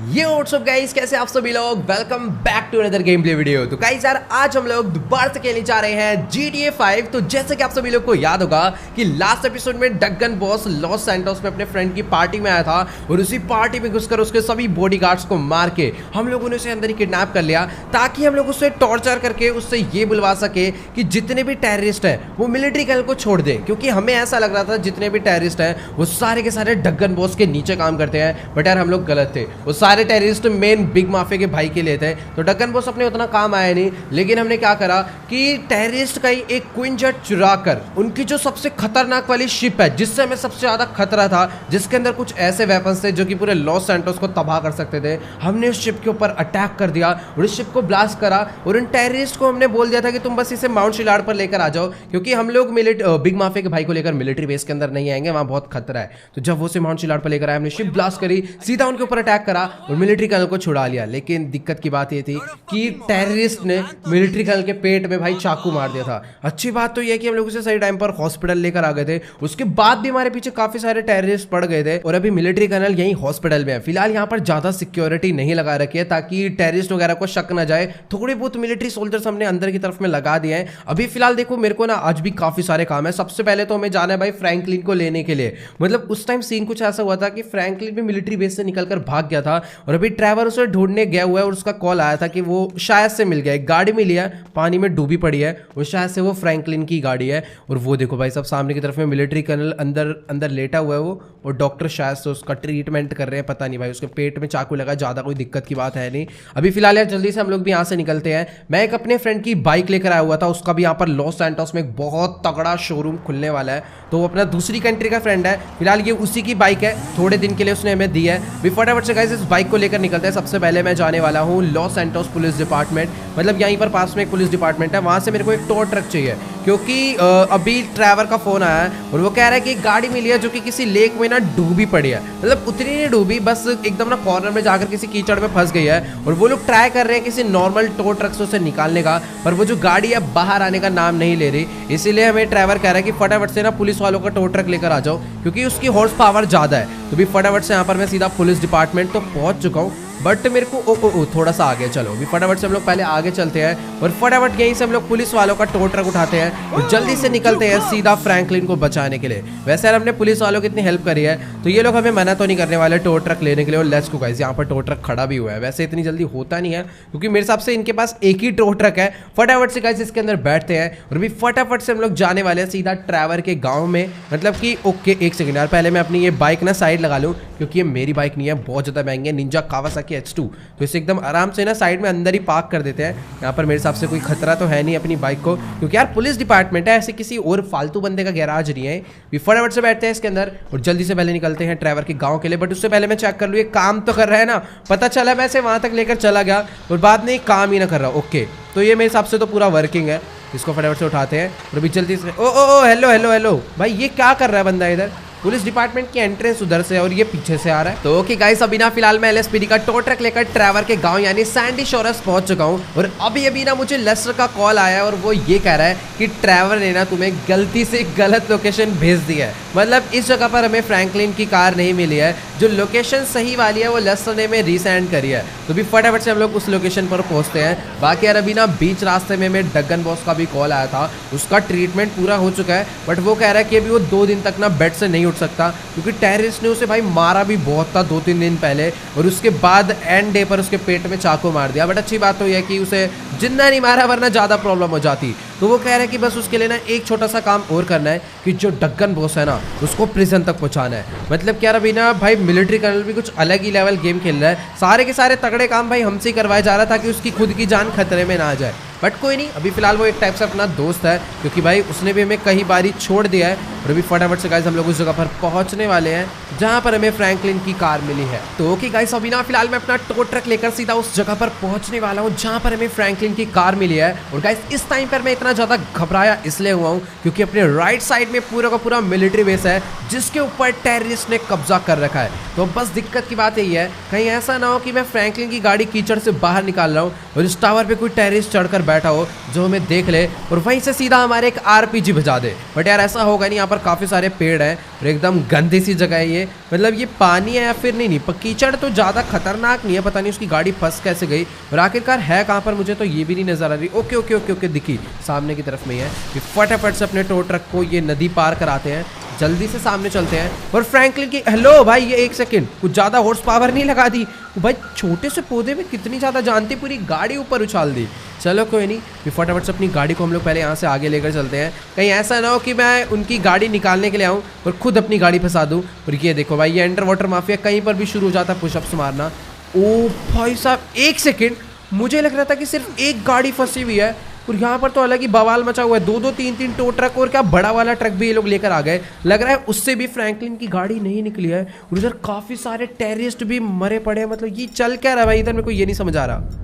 ये WhatsApp guys, कैसे आप सभी लोग। Welcome back to another game play video. तो गाइस यार, आज हम लोग दोबारा से खेलने जा रहे हैं GTA 5। तो जैसे कि आप सभी लोग को याद होगा कि लास्ट एपिसोड में डगन बॉस लॉस सैंटोस में अपने फ्रेंड की पार्टी में आया था और उसी पार्टी में घुसकर उसके सभी बॉडीगार्ड्स को मार के हम लोगों ने उसे अंदर ही किडनैप कर लिया, ताकि हम लोग उससे टॉर्चर करके उससे ये बुलवा सके कि जितने भी टेररिस्ट हैं वो मिलिट्री कर्नल को छोड़ दे। क्योंकि हमें ऐसा लग रहा था जितने भी टेररिस्ट हैं वो सारे के सारे डगन बॉस के नीचे काम करते हैं, बट यार हम लोग गलत थे। वो सारे टेररिस्ट मेन बिग माफिया के भाई के लिए थे, तो डगन बॉस अपने उतना काम आया नहीं। लेकिन हमने क्या करा कि टेररिस्ट का ही एक क्वीन जेट चुरा कर उनकी जो सबसे खतरनाक वाली शिप है, जिससे हमें सबसे ज्यादा खतरा था, जिसके अंदर कुछ ऐसे वेपन्स थे जो कि पूरे लॉस सैंटोस को तबाह कर सकते थे, हमने उस शिप के ऊपर अटैक कर दिया और उस शिप को ब्लास्ट करा। और उन टेररिस्ट को हमने बोल दिया था कि तुम बस इसे माउंट शिलाड पर लेकर आ जाओ, क्योंकि हम लोग बिग माफिया के भाई को लेकर मिलिट्री बेस के अंदर नहीं आएंगे, वहां बहुत खतरा है। तो जब वो उसे माउंट शिलाड पर लेकर आए, हमने शिप ब्लास्ट करी, सीधा उनके ऊपर अटैक करा और मिलिट्री कर्नल को छुड़ा लिया। लेकिन दिक्कत की बात ये थी कि टेररिस्ट ने मिलिट्री कर्नल के पेट में भाई चाकू मार दिया था। अच्छी बात तो यह कि हम लोग उसे सही टाइम पर हॉस्पिटल लेकर आ गए थे। उसके बाद भी हमारे पीछे काफी सारे टेररिस्ट पड़ गए थे और अभी मिलिट्री कर्नल यही हॉस्पिटल में है। फिलहाल यहाँ पर ज्यादा सिक्योरिटी नहीं लगा रखी है, ताकि टेररिस्ट वगैरह को शक न जाए। थोड़ी बहुत मिलिट्री सोल्जर्स हमने अंदर की तरफ में लगा दिए हैं। अभी फिलहाल देखो, मेरे को ना आज भी काफी सारे काम है। सबसे पहले तो हमें जाना है भाई फ्रैंकलिन को लेने के लिए। मतलब उस टाइम सीन कुछ ऐसा हुआ था कि फ्रैंकलिन भी मिलिट्री बेस से निकलकर भाग गया था और अभी ट्रैवर उसे ढूंढने गया हुआ है और उसका कॉल आया था कि वो शायद से मिल गया। एक गाड़ी मिली है, पानी में डूबी पड़ी है, वो शायद से वो फ्रैंकलिन की गाड़ी है। और वो देखो भाई, सब सामने की तरफ में मिलिट्री कर्नल अंदर अंदर लेटा हुआ है वो, और डॉक्टर शायद से उसका ट्रीटमेंट कर रहे हैं। पता नहीं भाई, उसके पेट में चाकू लगा, ज़्यादा कोई दिक्कत की बात है नहीं। अभी फिलहाल यार जल्दी से हम लोग भी यहाँ से निकलते हैं। मैं एक अपने फ्रेंड की बाइक लेकर आया हुआ था, उसका भी यहाँ पर लॉस सैंटोस में एक बहुत तगड़ा शोरूम खुलने वाला है। तो वो अपना दूसरी कंट्री का फ्रेंड है, फिलहाल ये उसी की बाइक है, थोड़े दिन के लिए उसने हमें दी है। भी फटाफट से गाइस इस बाइक को लेकर निकलते हैं। सबसे पहले मैं जाने वाला हूँ लॉस सैंटोस पुलिस डिपार्टमेंट। मतलब यहीं पर पास में एक पुलिस डिपार्टमेंट है, वहाँ से मेरे को एक टो ट्रक चाहिए, क्योंकि अभी ट्रैवर का फोन आया है और वो कह रहा है कि एक गाड़ी मिली है जो कि किसी लेक में ना डूबी पड़ी है। मतलब उतनी नहीं डूबी, बस एकदम ना कॉर्नर में जाकर किसी कीचड़ में फंस गई है और वो लोग ट्राई कर रहे हैं किसी नॉर्मल टो ट्रक से उसे निकालने का, पर वो जो गाड़ी है बाहर आने का नाम नहीं ले रही। इसीलिए हमें ड्राइवर कह रहा है कि फटाफट से ना पुलिस वालों का टो ट्रक लेकर आ जाओ, क्योंकि उसकी हॉर्स पावर ज़्यादा है। तो भी फटाफट से यहाँ पर मैं सीधा पुलिस डिपार्टमेंट तो पहुँच चुका हूँ, बट मेरे को थोड़ा सा आगे चलो। भी फटाफट से हम लोग पहले आगे चलते हैं और फटाफट यहीं से हम लोग पुलिस वालों का टो ट्रक उठाते हैं और जल्दी से निकलते हैं सीधा फ्रैंकलिन को बचाने के लिए। वैसे यार हमने पुलिस वालों की इतनी हेल्प करी है, तो ये लोग हमें मना तो नहीं करने वाले टो ट्रक लेने के लिए। और लेट्स गो गाइस, यहाँ पर टो ट्रक खड़ा भी हुआ है। वैसे इतनी जल्दी होता नहीं है, क्योंकि मेरे हिसाब से इनके पास एक ही टो ट्रक है। फटाफट से गाइस इसके अंदर बैठते हैं और भी फटाफट से हम लोग जाने वाले हैं सीधा ट्रैवर के गाँव में। मतलब कि ओके, एक सेकेंड यार, पहले मैं अपनी ये बाइक ना साइड लगा लूँ, क्योंकि ये मेरी बाइक नहीं है, बहुत ज़्यादा महंगी है, निंजा कावासाकी H2। तो इसे एकदम आराम से ना साइड में अंदर ही पार्क कर देते हैं। यहाँ पर मेरे हिसाब से कोई खतरा तो है नहीं अपनी बाइक को, क्योंकि यार पुलिस डिपार्टमेंट है, ऐसे किसी और फालतू बंदे का गैराज नहीं है। भी फटाफट से बैठते हैं इसके अंदर और जल्दी से पहले निकलते हैं ट्रैवर के गाँव के लिए। बट उससे पहले मैं चेक कर लूँ ये काम तो कर रहा है ना। पता चला मैं इसे वहाँ तक लेकर चला गया और बाद में काम ही ना कर रहा। ओके, तो ये मेरे हिसाब से तो पूरा वर्किंग है। इसको फटाफट से उठाते हैं और अभी जल्दी से ओ हेलो हेलो हेलो भाई, ये क्या कर रहा है बंदा इधर? पुलिस डिपार्टमेंट की एंट्रेंस उधर से और ये पीछे से आ रहा है। तो ओके गाइस, अभी ना फिलहाल मैं LSPD का टो ट्रक लेकर ट्रैवर के गांव यानी सैंडी शोरस पहुंच चुका हूं और अभी ना मुझे लेस्टर का कॉल आया है और वो ये कह रहा है कि ट्रैवर ने ना तुम्हें गलती से गलत लोकेशन भेज दिया है। मतलब इस जगह पर हमें फ्रैंकलिन की कार नहीं मिली है, जो लोकेशन सही वाली है वो लेस्टर ने हमें रीसेंड करी है। तो भी फटाफट से हम लोग उस लोकेशन पर पहुंचते हैं। बाकी यार अभी ना बीच रास्ते में मैं डगन बॉस का भी कॉल आया था, उसका ट्रीटमेंट पूरा हो चुका है, बट वो कह रहा है कि अभी वो 2 दिन तक ना बेड से नहीं उठ सकता, क्योंकि टेररिस्ट ने उसे भाई मारा भी बहुत था 2-3 दिन पहले, और उसके बाद एंड डे पर उसके पेट में चाकू मार दिया। बट अच्छी बात तो यह है कि उसे जिंदा नहीं मारा, वरना ज़्यादा प्रॉब्लम हो जाती। तो वो कह रहा है कि बस उसके लिए ना एक छोटा सा काम और करना है कि जो डगन बॉस है ना उसको प्रिजन तक पहुंचाना है। मतलब क्या अभी ना भाई मिलिट्री कर्नल भी कुछ अलग ही लेवल गेम खेल रहा है। सारे के सारे तगड़े काम भाई हमसे ही करवाया जा रहा था कि उसकी खुद की जान खतरे में ना आ जाए। बट कोई नहीं, अभी फिलहाल वो एक टाइप से अपना दोस्त है, क्योंकि भाई उसने भी हमें कई बारी छोड़ दिया है। और अभी फटाफट से गाइस हम लोग उस जगह पर पहुंचने वाले हैं जहां पर हमें फ्रैंकलिन की कार मिली है। तो ओके गाइस, अभी ना फिलहाल मैं अपना टो ट्रक लेकर सीधा उस जगह पर पहुंचने वाला हूं जहां पर हमें फ्रैंकलिन की कार मिली है। और गाइस इस टाइम पर मैं इतना ज्यादा घबराया इसलिए हुआ हूं क्योंकि अपने राइट साइड में पूरा का पूरा मिलिट्री बेस है, जिसके ऊपर टेररिस्ट ने कब्जा कर रखा है। तो बस दिक्कत की बात यही है, कहीं ऐसा ना हो कि मैं फ्रैंकलिन की गाड़ी कीचड़ से बाहर निकाल रहा हूँ और इस टावर पे कोई टेररिस्ट चढ़कर बैठा हो जो हमें देख ले और वहीं से सीधा हमारे एक RPG बजा दे। बट यार ऐसा होगा नहीं, यहाँ पर काफ़ी सारे पेड़ हैं और एकदम गंदी सी जगह है ये। मतलब ये पानी है या फिर नहीं, कीचड़ तो ज़्यादा खतरनाक नहीं है, पता नहीं उसकी गाड़ी फंस कैसे गई और आखिरकार है कहाँ पर, मुझे तो ये भी नहीं नजर आ रही। ओके ओके ओके ओके, दिखी सामने की तरफ में ही है। ये फटाफट से अपने टो ट्रक को ये नदी पार कराते हैं, जल्दी से सामने चलते हैं। और फ्रैंकलिन की हेलो भाई, ये एक सेकंड कुछ ज़्यादा हॉर्स पावर नहीं लगा दी भाई, छोटे से पौधे में कितनी ज़्यादा जानती, पूरी गाड़ी ऊपर उछाल दी। चलो कोई नहीं, फिर फटाफट से अपनी गाड़ी को हम लोग पहले यहाँ से आगे लेकर चलते हैं, कहीं ऐसा ना हो कि मैं उनकी गाड़ी निकालने के लिए आऊँ और खुद अपनी गाड़ी फंसा दूँ। और ये देखो भाई, ये अंडर वाटर माफिया कहीं पर भी शुरू हो जाता है पुशअप्स मारना। ओ भाई साहब, एक सेकेंड, मुझे लग रहा था कि सिर्फ एक गाड़ी फंसी हुई है और यहाँ पर तो अलग ही बवाल मचा हुआ है। दो दो तीन तीन टो ट्रक और क्या बड़ा वाला ट्रक भी ये लोग लेकर आ गए। लग रहा है उससे भी फ्रैंकलिन की गाड़ी नहीं निकली है और इधर काफ़ी सारे टेररिस्ट भी मरे पड़े हैं। मतलब ये चल क्या रहा है भाई इधर, मेरे को ये नहीं समझ आ रहा।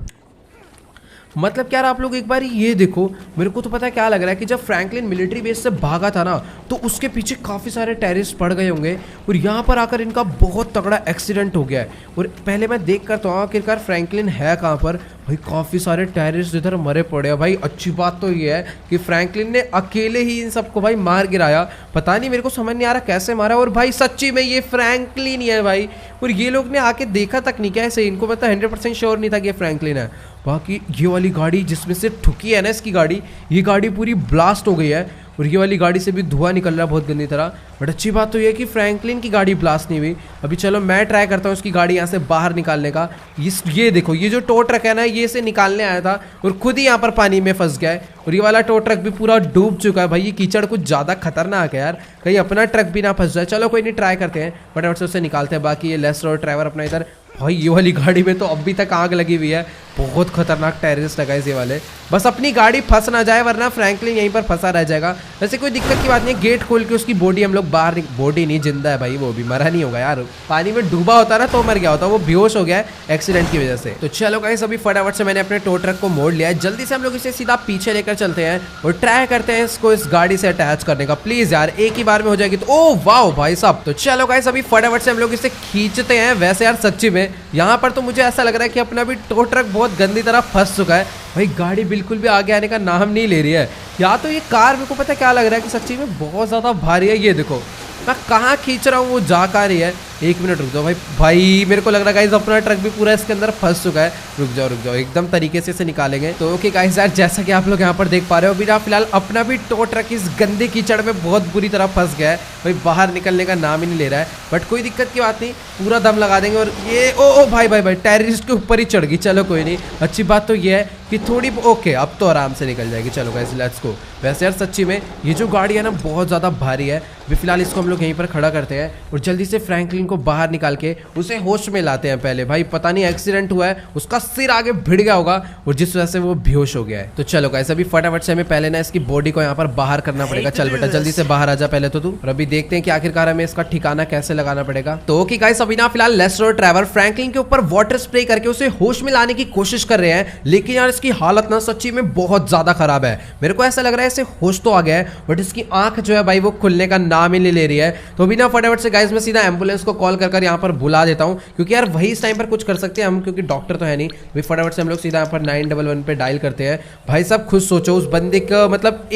मतलब क्या आप लोग एक बार ये देखो, मेरे को तो पता है क्या लग रहा है कि जब फ्रैंकलिन मिलिट्री बेस से भागा था ना तो उसके पीछे काफ़ी सारे टेररिस्ट पड़ गए होंगे और यहाँ पर आकर इनका बहुत तगड़ा एक्सीडेंट हो गया है। और पहले मैं देख कर तो आखिरकार फ्रैंकलिन है कहाँ पर भाई, काफ़ी सारे टेररिस्ट इधर मरे पड़े हैं भाई। अच्छी बात तो ये है कि फ्रैंकलिन ने अकेले ही इन सबको भाई मार गिराया। पता नहीं, मेरे को समझ नहीं आ रहा कैसे मारा। और भाई सच्ची में ये फ्रैंकलिन ही है भाई, और ये लोग ने आके देखा तक नहीं क्या ऐसे, इनको मतलब 100% श्योर नहीं था कि ये फ्रैंकलिन है। बाकी ये वाली गाड़ी जिसमें से ठुकी है ना इसकी गाड़ी, ये गाड़ी पूरी ब्लास्ट हो गई है और ये वाली गाड़ी से भी धुआं निकल रहा है बहुत गंदी तरह। बट अच्छी बात तो ये है कि फ्रैंकलिन की गाड़ी ब्लास्ट नहीं हुई। अभी चलो मैं ट्राई करता हूँ उसकी गाड़ी यहाँ से बाहर निकालने का। ये देखो, ये जो टो ट्रक है ना, ये से निकालने आया था और खुद ही यहाँ पर पानी में फंस गया है और ये वाला टो ट्रक भी पूरा डूब चुका है भाई। ये कीचड़ कुछ ज़्यादा खतरनाक है यार, कहीं अपना ट्रक भी ना फंस जाए। चलो कोई नहीं, ट्राई करते हैं, फटाफट से उससे निकालते हैं। बाकी ये लेस रोड ड्राइवर अपना इधर, भाई ये वाली गाड़ी में तो अभी तक आग लगी हुई है, बहुत खतरनाक टेररिस्ट लगा ये वाले। बस अपनी गाड़ी फंस ना जाए वरना फ्रैंकलिन यहीं पर फंसा रह जाएगा। वैसे कोई दिक्कत की बात नहीं, गेट खोल के उसकी बॉडी हम लोग बाहर, बॉडी नहीं जिंदा है भाई, वो भी मरा नहीं होगा यार, पानी में डूबा होता ना तो मर गया होता, वो बेहोश हो गया है एक्सीडेंट की वजह से। तो चलो गाइस, अभी फटाफट से मैंने अपने टो ट्रक को मोड़ लिया है, जल्दी से हम लोग इसे सीधा पीछे लेकर चलते हैं और ट्राई करते हैं इसको इस गाड़ी से अटैच करने का। प्लीज यार एक ही बार में हो जाएगी तो। ओ वाओ भाई साहब, तो चलो गाइस अभी फटाफट से हम लोग इसे खींचते हैं। वैसे यार सच्ची में यहाँ पर तो मुझे ऐसा लग रहा है कि अपना भी टो ट्रक बहुत गंदी तरह फंस चुका है भाई। गाड़ी बिल्कुल भी आगे आने का नाम नहीं ले रही है। या तो ये कार, मेरे को पता है क्या लग रहा है कि सच्ची में बहुत ज़्यादा भारी है। ये देखो मैं कहाँ खींच रहा हूँ, वो जा का रही है। एक मिनट रुक जाओ भाई मेरे को लग रहा है गाइस अपना ट्रक भी पूरा इसके अंदर फंस चुका है। रुक जाओ एकदम तरीके से इसे निकालेंगे। तो ओके गाइस यार, जैसा कि आप लोग यहाँ पर देख पा रहे हो, अभी फिलहाल अपना भी टो ट्रक इस गंदे कीचड़ में बहुत बुरी तरह फंस गया है भाई, बाहर निकलने का नाम ही नहीं ले रहा है। बट कोई दिक्कत की बात नहीं, पूरा दम लगा देंगे। और ये ओ भाई टेररिस्ट के ऊपर ही चढ़ गई। चलो कोई नहीं, अच्छी बात तो ये है कि थोड़ी ओके अब तो आराम से निकल जाएगी। चलो गाइस लेट्स गो। वैसे यार सच्ची में ये जो गाड़ी है ना बहुत ज़्यादा भारी है। अभी फिलहाल इसको हम लोग यहीं पर खड़ा करते हैं और जल्दी से फ्रैंकलिन को बाहर निकाल के उसे होश में लाते हैं। पहले भाई पता नहीं एक्सीडेंट हुआ है, उसका सिर आगे भिड़ गया होगा और जिस वजह से वो बेहोश हो गया है। तो चलो गाइस अभी फटाफट से हमें पहले ना इसकी बॉडी को यहाँ पर बाहर करना पड़ेगा। चल बेटा जल्दी से बाहर आ जा पहले तो तू, और अभी देखते हैं कि आखिरकार हमें इसका ठिकाना कैसे लगाना पड़ेगा। तो ओके गाइस, अभी ना फिलहाल लेस रोड ड्राइवर फ्रैंकलिन के ऊपर वाटर स्प्रे करके उसे होश में लाने की कोशिश कर रहे हैं, लेकिन यार इसकी हालत ना सच्ची में बहुत ज्यादा खराब है। मेरे को ऐसा लग रहा है इसे होश तो आ गया है बट इसकी आंख जो है भाई वो खुलने का नाम ही नहीं ले रही है। तो अभी ना फटाफट से गाइस मैं सीधा एम्बुलेंस को कॉल कर यहाँ पर बुला देता हूँ, क्योंकि यार वही इस टाइम पर कुछ कर सकते हैं हम, क्योंकि डॉक्टर तो है नहीं। अभी फटाफट से हम लोग सीधा यहाँ पर 911 पे डायल करते हैं। भाई साहब खुद सोचो उस बंदे का, मतलब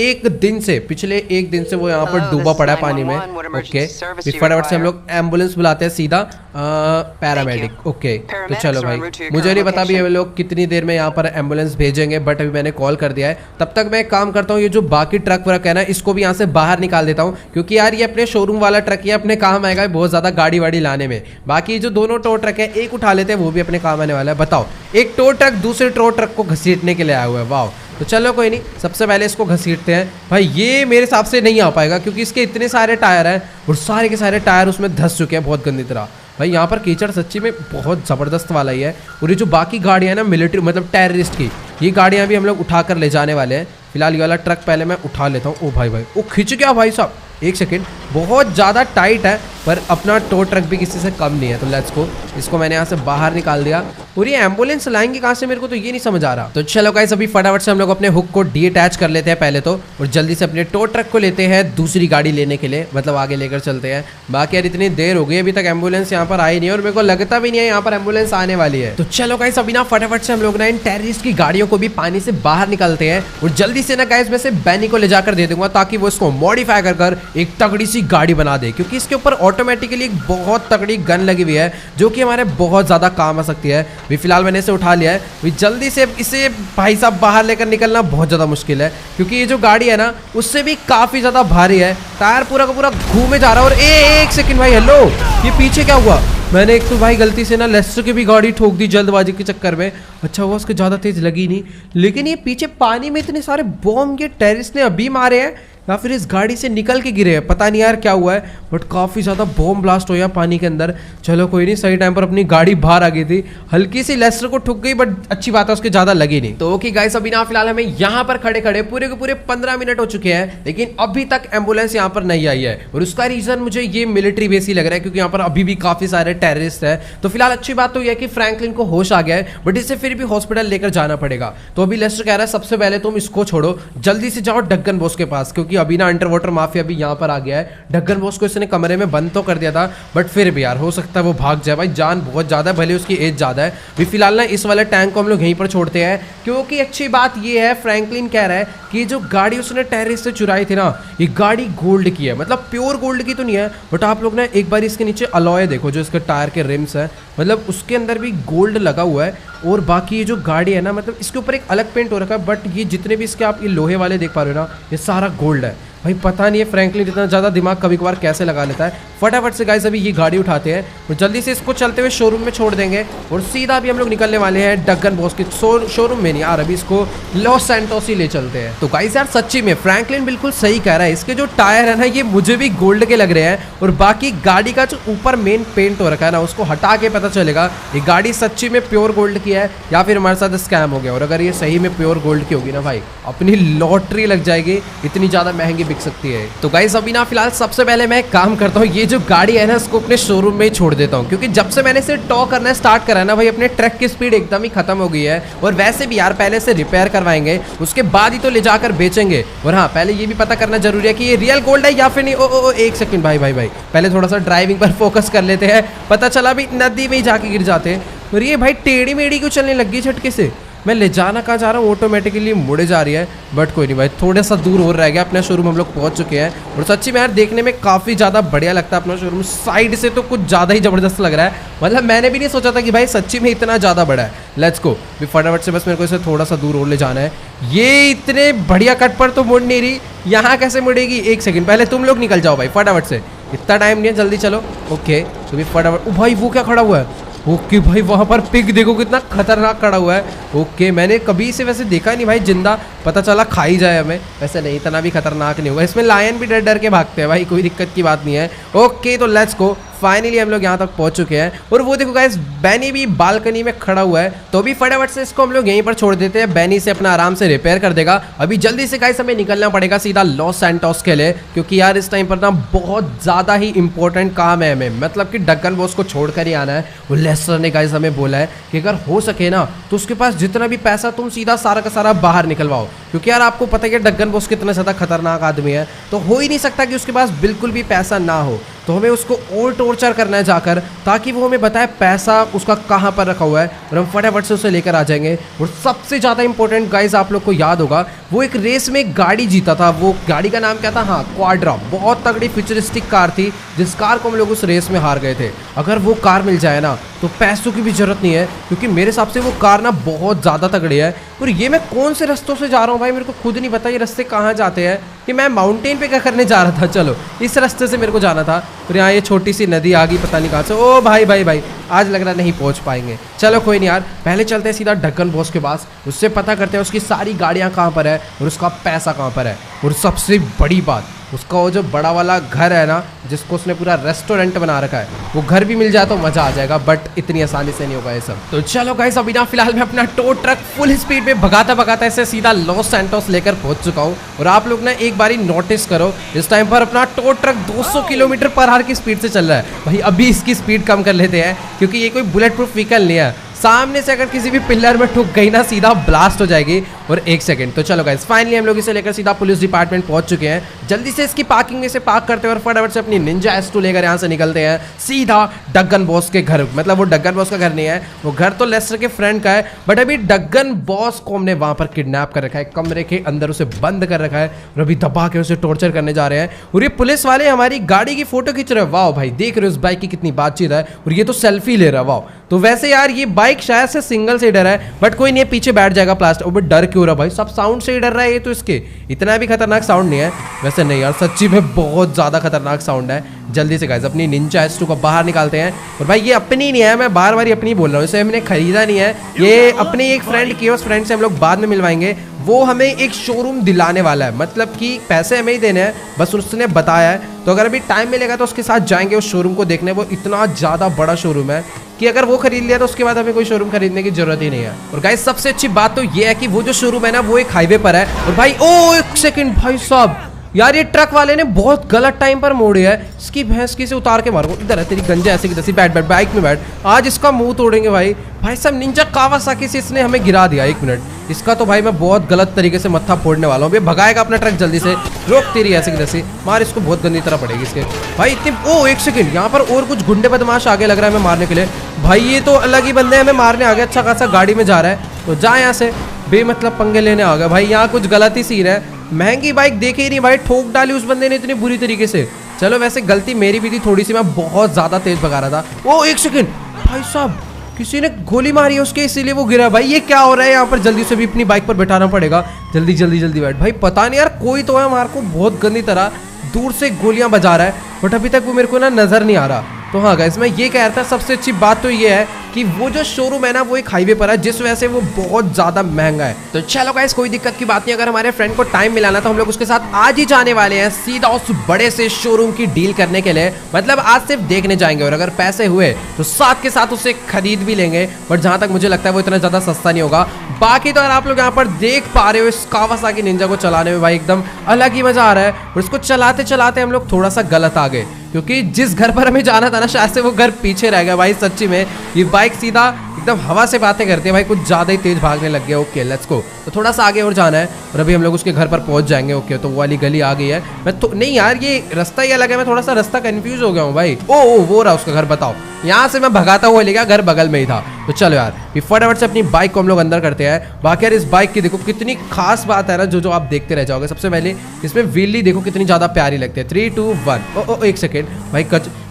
पिछले एक दिन से वो यहाँ पर डूबा पड़ा है पानी में। ओके फटाफट से हम लोग एम्बुलेंस बुलाते हैं सीधा, पैरामेडिक। ओके तो चलो भाई, मुझे नहीं पता अभी ये लोग कितनी देर में यहाँ पर एम्बुलेंस भेजेंगे, बट अभी मैंने कॉल कर दिया है। तब तक मैं एक काम करता हूँ, ये जो बाकी ट्रक वर्क है ना इसको भी यहाँ से बाहर निकाल देता हूँ, क्योंकि यार ये अपने शोरूम वाला ट्रक ही अपने काम आएगा बहुत ज्यादा गाड़ी वाड़ी लाने में। बाकी जो दोनों टो ट्रक है एक उठा लेते हैं, वो भी अपने काम आने वाला है। बताओ, एक टो ट्रक दूसरे टो ट्रक को घसीटने के लिए आया हुआ है। वाह, तो चलो कोई नहीं, सबसे पहले इसको घसीटते हैं। भाई ये मेरे हिसाब से नहीं आ पाएगा क्योंकि इसके इतने सारे टायर हैं और सारे के सारे टायर उसमें धंस चुके हैं बहुत गंदी तरह। भाई यहाँ पर कीचड़ सच्ची में बहुत ज़बरदस्त वाला ही है। और ये जो बाकी गाड़ियाँ हैं ना मिलिट्री मतलब टेररिस्ट की, ये गाड़ियाँ भी हम लोग उठा कर ले जाने वाले हैं। फिलहाल ये वाला ट्रक पहले मैं उठा लेता हूँ। ओ भाई ओ खिंच गया भाई साहब, एक सेकेंड, बहुत ज़्यादा टाइट है। पर अपना टो ट्रक भी किसी से कम नहीं है। तो लेट्स गो, इसको मैंने यहाँ से बाहर निकाल दिया। और ये एम्बुलेंस लाएंगे कहाँ से, मेरे को तो ये नहीं समझ आ रहा। तो चलो गाइस, अभी फटाफट से हम लोग अपने हुक को डीअटैच कर लेते हैं पहले तो, और जल्दी से अपने टो ट्रक को लेते हैं दूसरी गाड़ी लेने के लिए, मतलब आगे लेकर चलते हैं। बाकी यार इतनी देर हो गई, अभी तक एम्बुलेंस यहाँ पर आई नहीं है और मेरे को लगता भी नहीं है यहाँ पर एम्बुलेंस आने वाली है। तो चलो गाइस, अभी ना फटाफट से हम लोग ना इन टेररिस्ट की गाड़ियों को भी पानी से बाहर निकालते हैं और जल्दी से ना गाइस मैं से बैनी को ले जाकर दे दूंगा, ताकि वो इसको मॉडिफाई कर एक तगड़ी सी गाड़ी बना दे, क्योंकि इसके ऊपर ऑटोमेटिकली एक बहुत तगड़ी गन लगी हुई है जो कि हमारे बहुत ज्यादा काम आ सकती है। भी फिलहाल मैंने इसे उठा लिया है। जल्दी से इसे भाई साहब बाहर लेकर निकलना बहुत ज्यादा मुश्किल है, क्योंकि ये जो गाड़ी है ना उससे भी काफी ज्यादा भारी है। टायर पूरा का पूरा घूमे जा रहा है। और एक सेकंड भाई, हेलो, ये पीछे क्या हुआ? मैंने एक तो भाई गलती से ना लेस्टर की भी गाड़ी ठोक दी जल्दबाजी के चक्कर में। अच्छा हुआ उसके ज़्यादा तेज लगी नहीं, लेकिन ये पीछे पानी में इतने सारे बॉम्ब ये टेररिस्ट ने अभी मारे हैं या फिर इस गाड़ी से निकल के गिरे हैं, पता नहीं यार क्या हुआ है, बट काफ़ी ज़्यादा बॉम्ब ब्लास्ट हो गया पानी के अंदर। चलो कोई नहीं, सही टाइम पर अपनी गाड़ी बाहर आ गई थी। हल्की सी लेस्टर को ठुक गई, बट अच्छी बात है उसके ज़्यादा लगी नहीं। तो ओके गाइस, अभी ना फिलहाल हमें यहाँ पर खड़े खड़े पूरे के पूरे 15 मिनट हो चुके हैं, लेकिन अभी तक एम्बुलेंस यहाँ पर नहीं आई है। और उसका रीज़न मुझे ये मिलिट्री बेस ही लग रहा है, क्योंकि यहाँ पर अभी भी काफ़ी सारे टेररिस्ट है। तो फिलहाल अच्छी बात तो यह है कि फ्रैंकलिन को होश आ गया है, बट इसे फिर भी हॉस्पिटल लेकर जाना पड़ेगा। तो अभी लेस्टर कह रहा है सबसे पहले तुम इसको छोड़ो, जल्दी से जाओ डगन बॉस के पास, क्योंकि अभी ना अंडर वाटर माफिया भी यहाँ पर आ गया है। डगन बॉस को इसने कमरे में बंद तो कर दिया था, बट फिर भी यार हो सकता है वो भाग जाए। भाई जान बहुत ज्यादा है, भले उसकी एज ज्यादा है। भी फिलहाल ना इस वाले टैंक को हम लोग यहीं पर छोड़ते हैं, क्योंकि अच्छी बात ये है फ्रैंकलिन कह रहा है कि जो गाड़ी उसने टेररिस्ट से चुराई थी ना, ये गाड़ी गोल्ड की है, मतलब प्योर गोल्ड की तो नहीं है, बट आप लोग ना एक बार इसके नीचे अलॉय देखो, जो इसके टायर के रिम्स है, मतलब उसके अंदर भी गोल्ड लगा हुआ है। और बाकी ये जो गाड़ी है ना, मतलब इसके ऊपर एक अलग पेंट हो रखा है, बट ये जितने भी इसके आप ये लोहे वाले देख पा रहे हो ना, ये सारा गोल्ड है। भाई पता नहीं है फ्रैंकलिन इतना ज़्यादा दिमाग कभी कभार कैसे लगा लेता है। फटाफट से गाइस अभी ये गाड़ी उठाते हैं और जल्दी से इसको चलते हुए शोरूम में छोड़ देंगे, और सीधा अभी हम लोग निकलने वाले हैं डगन बॉस के शोरूम में नहीं यार, अभी इसको लॉस सैंटोस ही ले चलते हैं। तो गाइस यार सच्ची में फ्रैंकलिन बिल्कुल सही कह रहा है, इसके जो टायर है ना ये मुझे भी गोल्ड के लग रहे हैं, और बाकी गाड़ी का जो ऊपर मेन पेंट हो रखा है ना, उसको हटा के पता चलेगा ये गाड़ी सच्ची में प्योर गोल्ड की है या फिर हमारे साथ स्कैम हो गया। और अगर ये सही में प्योर गोल्ड की होगी ना भाई, अपनी लॉटरी लग जाएगी, इतनी ज़्यादा महंगी बिक सकती है। तो गाइस अभी ना फिलहाल सबसे पहले मैं काम करता हूँ, ये जो गाड़ी है ना इसको अपने शोरूम में ही छोड़ देता हूँ, क्योंकि जब से मैंने इसे टॉ करना स्टार्ट करा ना भाई, अपने ट्रक की स्पीड एकदम ही खत्म हो गई है। और वैसे भी यार पहले से रिपेयर करवाएंगे, उसके बाद ही तो ले जाकर बेचेंगे। और हाँ, पहले ये भी पता करना जरूरी है कि ये रियल गोल्ड है या फिर नहीं। ओ एक सेकंड भाई पहले थोड़ा सा ड्राइविंग पर फोकस कर लेते हैं। पता चला भी नदी में ही जाके गिर जाते हैं। और ये भाई टेढ़ी मेढ़ी क्यों चलने लगी झटके से? मैं ले जाना कहाँ जा रहा हूँ, ऑटोमेटिकली मुड़े जा रही है, बट कोई नहीं भाई, थोड़ा सा दूर और रह गया, अपना शोरूम हम लोग पहुँच चुके हैं। और सच्ची में यार देखने में काफ़ी ज़्यादा बढ़िया लगता है अपना शोरूम, साइड से तो कुछ ज़्यादा ही ज़बरदस्त लग रहा है, मतलब मैंने भी नहीं सोचा था कि भाई सच्ची में इतना ज़्यादा बड़ा है। लेट्स गो, भी फटाफट से बस मेरे को इसे थोड़ा सा दूर और ले जाना है। ये इतने बढ़िया कट पर तो मुड़ नहीं रही, यहाँ कैसे मुड़ेगी? एक सेकंड, पहले तुम लोग निकल जाओ भाई फटाफट से, इतना टाइम नहीं है, जल्दी चलो। ओके तो भी फटाफट, ओ भाई वो क्या खड़ा हुआ है? ओके भाई वहाँ पर पिग देखो कितना खतरनाक खड़ा हुआ है। ओके मैंने कभी इसे वैसे देखा नहीं भाई जिंदा, पता चला खा ही जाए हमें। वैसे नहीं, इतना भी खतरनाक नहीं हुआ, इसमें लायन भी डर डर के भागते हैं भाई, कोई दिक्कत की बात नहीं है। ओके तो लेट्स गो, फाइनली हम लोग यहाँ तक पहुँच चुके हैं। और वो देखो गाइस, बैनी भी बालकनी में खड़ा हुआ है, तो भी फटाफट से इसको हम लोग यहीं पर छोड़ देते हैं, बैनी से अपना आराम से रिपेयर कर देगा। अभी जल्दी से गाइस हमें निकलना पड़ेगा सीधा लॉस सैंटोस के लिए, क्योंकि यार इस टाइम पर ना बहुत ज़्यादा ही इंपॉर्टेंट काम है हमें, मतलब कि डगन बॉस को छोड़ कर ही आना है। वो लेस्टर ने गाइस हमें बोला है कि अगर हो सके ना तो उसके पास जितना भी पैसा तुम सीधा सारा का सारा बाहर निकलवाओ, क्योंकि यार आपको पता है कि डगन बॉस कितना ज़्यादा खतरनाक आदमी है, तो हो ही नहीं सकता कि उसके पास बिल्कुल भी पैसा ना हो। तो हमें उसको और टॉर्चर करना है जाकर, ताकि वो हमें बताए पैसा उसका कहाँ पर रखा हुआ है, और हम फटाफट से उसे लेकर आ जाएंगे। और सबसे ज़्यादा इंपॉर्टेंट गाइस, आप लोग को याद होगा वो एक रेस में एक गाड़ी जीता था, वो गाड़ी का नाम क्या था? हाँ, क्वाड्रा, बहुत तगड़ी फ्यूचरिस्टिक कार थी, जिस कार को हम लोग उस रेस में हार गए थे। अगर वो कार मिल जाए ना तो पैसों की भी जरूरत नहीं है, क्योंकि मेरे हिसाब से वो कार ना बहुत ज़्यादा तगड़ी है। और ये मैं कौन से रास्तों से जा रहा हूँ भाई, मेरे को खुद नहीं पता ये रास्ते कहाँ जाते हैं, कि मैं माउंटेन पे क्या करने जा रहा था। चलो इस रास्ते से मेरे को जाना था, और यहाँ ये छोटी सी नदी आ गई, पता नहीं कहाँ से। ओ भाई आज लग रहा नहीं पहुँच पाएंगे। चलो कोई नहीं यार, पहले चलते हैं सीधा डगन बॉस के पास, उससे पता करते हैं उसकी सारी गाड़ियाँ कहाँ पर है और उसका पैसा कहाँ पर है। और सबसे बड़ी बात, उसका वो जो बड़ा वाला घर है ना, जिसको उसने पूरा रेस्टोरेंट बना रखा है, वो घर भी मिल जाए तो मजा आ जाएगा, बट इतनी आसानी से नहीं होगा ये सब। तो चलो गाइस, अभी ना फिलहाल मैं अपना टो ट्रक फुल स्पीड में भगाता भगाता ऐसे सीधा लॉस सैंटोस लेकर पहुंच चुका हूँ। और आप लोग ना एक बारी नोटिस करो, इस टाइम पर अपना tow truck 200 kilometre per hour की स्पीड से चल रहा है। भाई अभी इसकी स्पीड कम कर लेते हैं, क्योंकि ये कोई बुलेट प्रूफ व्हीकल नहीं है। सामने से अगर किसी भी पिलर में ठुक गई ना, सीधा ब्लास्ट हो जाएगी। और 1 सेकंड। तो चलो गाइस, फाइनली हम लोग इसे लेकर सीधा पुलिस डिपार्टमेंट पहुंच चुके हैं। जल्दी से इसकी पार्किंग में से पार्क करते हैं और फटाफट से अपनी निंजा S2 लेकर यहाँ से निकलते हैं सीधा डगन बॉस के घर। मतलब वो डगन बॉस का घर नहीं है, वो घर तो लेस्टर के फ्रेंड का है, बट अभी डगन बॉस को हमने वहां पर किडनैप कर रखा है, कमरे के अंदर उसे बंद कर रखा है और अभी दबा के उसे टॉर्चर करने जा रहे हैं। और ये पुलिस वाले हमारी गाड़ी की फोटो खींच रहे हैं। वाह भाई, देख रहे हो उस बाइक की कितनी बातचीत है, और ये तो सेल्फी ले रहा है। वाह, तो वैसे यार ये बाइक शायद से सिंगल से डर है, बट कोई नहीं, पीछे बैठ जाएगा प्लास्टिक। और डर क्यों रहा भाई, सब साउंड से ही डर रहा है ये तो। इसके इतना भी खतरनाक साउंड नहीं है वैसे। नहीं यार, सच्ची में बहुत ज्यादा खतरनाक साउंड है। जल्दी से गाइस अपनी निंजा S2 को बाहर निकालते हैं। और भाई ये अपनी नहीं है, मैं बार बार अपनी बोल रहा हूँ, इसे हमने खरीदा नहीं है, ये अपने एक फ्रेंड की, उस फ्रेंड से हम लोग बाद में मिलवाएंगे। वो हमें एक शोरूम दिलाने वाला है, मतलब कि पैसे हमें ही देने हैं, बस उसने बताया है। तो अगर अभी टाइम मिलेगा तो उसके साथ जाएंगे उस शोरूम को देखने। वो इतना ज़्यादा बड़ा शोरूम है कि अगर वो खरीद लिया तो उसके बाद हमें कोई शोरूम खरीदने की जरूरत ही नहीं है। और गाइस सबसे अच्छी बात तो ये है कि वो जो शोरूम है ना, वो एक हाईवे पर है। और भाई ओ 1 सेकंड भाई साहब, यार ये ट्रक वाले ने बहुत गलत टाइम पर मोड़ी है। इसकी भैंस की से उतार के मारो। इधर है तेरी गंजा ऐसे की तैसी, बैठ बैठ बाइक में बैठ, आज इसका मुंह तोड़ेंगे भाई। भाई साहब निंजा कावासाकी से इसने हमें गिरा दिया। 1 मिनट, इसका तो भाई मैं बहुत गलत तरीके से मत्था फोड़ने वाला हूँ। भगाएगा अपना ट्रक, जल्दी से रोक तेरी ऐसे की तैसी, मार इसको, बहुत गंदी तरह पड़ेगी इसके। भाई इतनी ओ 1 सेकंड, यहाँ पर और कुछ गुंडे बदमाश आगे लग रहा है हमें मारने के लिए। भाई ये तो अलग ही बंदे हमें मारने आ गए। अच्छा खासा गाड़ी में जा रहा है, तो जा यहाँ से, बेमतलब पंगे लेने आ गया। भाई यहाँ कुछ गलत ही सीन है, महंगी बाइक देखे ही नहीं भाई, ठोक डाली उस बंदे ने इतनी बुरी तरीके से। चलो वैसे गलती मेरी भी थी थोड़ी सी, मैं बहुत ज्यादा तेज भगा रहा था। ओ 1 सेकंड भाई साहब, किसी ने गोली मारी है उसके, इसीलिए वो गिरा। भाई ये क्या हो रहा है यहाँ पर, जल्दी से भी अपनी बाइक पर बैठाना पड़ेगा। जल्दी जल्दी जल्दी बैठ भाई। पता नहीं यार, कोई तो है हमारे को बहुत गंदी तरह दूर से गोलियां बजा रहा है, बट अभी तक वो मेरे को ना नजर नहीं आ रहा। तो हाँ गाइस, मैं ये कह रहा था, सबसे अच्छी बात तो ये है कि वो जो शोरूम है ना, वो एक हाईवे पर है, जिस वजह से वो बहुत ज्यादा महंगा है। तो चलो गाइस, कोई दिक्कत की बात नहीं। अगर हमारे फ्रेंड को टाइम मिला ना, तो हम लोग उसके साथ आज ही जाने वाले हैं सीधा उस बड़े से शोरूम की डील करने के लिए। मतलब आज सिर्फ देखने जाएंगे, और अगर पैसे हुए तो साथ के साथ उसे खरीद भी लेंगे। बट जहां तक मुझे लगता है वो इतना ज्यादा सस्ता नहीं होगा। बाकी तो अगर आप लोग यहाँ पर देख पा रहे हो, इस कावासाकी निंजा को चलाने में भाई एकदम अलग ही मजा आ रहा है। और इसको चलाते चलाते हम लोग थोड़ा सा गलत आ गए, क्योंकि जिस घर पर हमें जाना था ना, शायद से वो घर पीछे रह गया। भाई सच्ची में ये बाइक सीधा एकदम हवा से बातें करती है भाई, कुछ ज्यादा ही तेज भागने लग गया। Okay let's go. तो थोड़ा सा आगे और जाना है, और अभी हम लोग उसके घर पर पहुंच जाएंगे। ओके, तो वो वाली गली आ गई है। मैं तो नहीं यार, ये रास्ता ही अलग है, मैं थोड़ा सा रास्ता कंफ्यूज हो गया हूँ भाई। ओ वो रहा उसका घर, बताओ। यहाँ से मैं भगाता हुआ ले गया, घर बगल में ही था। तो चलो यार, फटाफट से अपनी बाइक को हम लोग अंदर करते हैं। बाकी यार इस बाइक की देखो कितनी खास बात है ना, जो आप देखते रह जाओगे। सबसे पहले इसमें व्हीली देखो कितनी ज्यादा प्यारी लगती है। 3 2 1। ओ 1 सेकेंड भाई,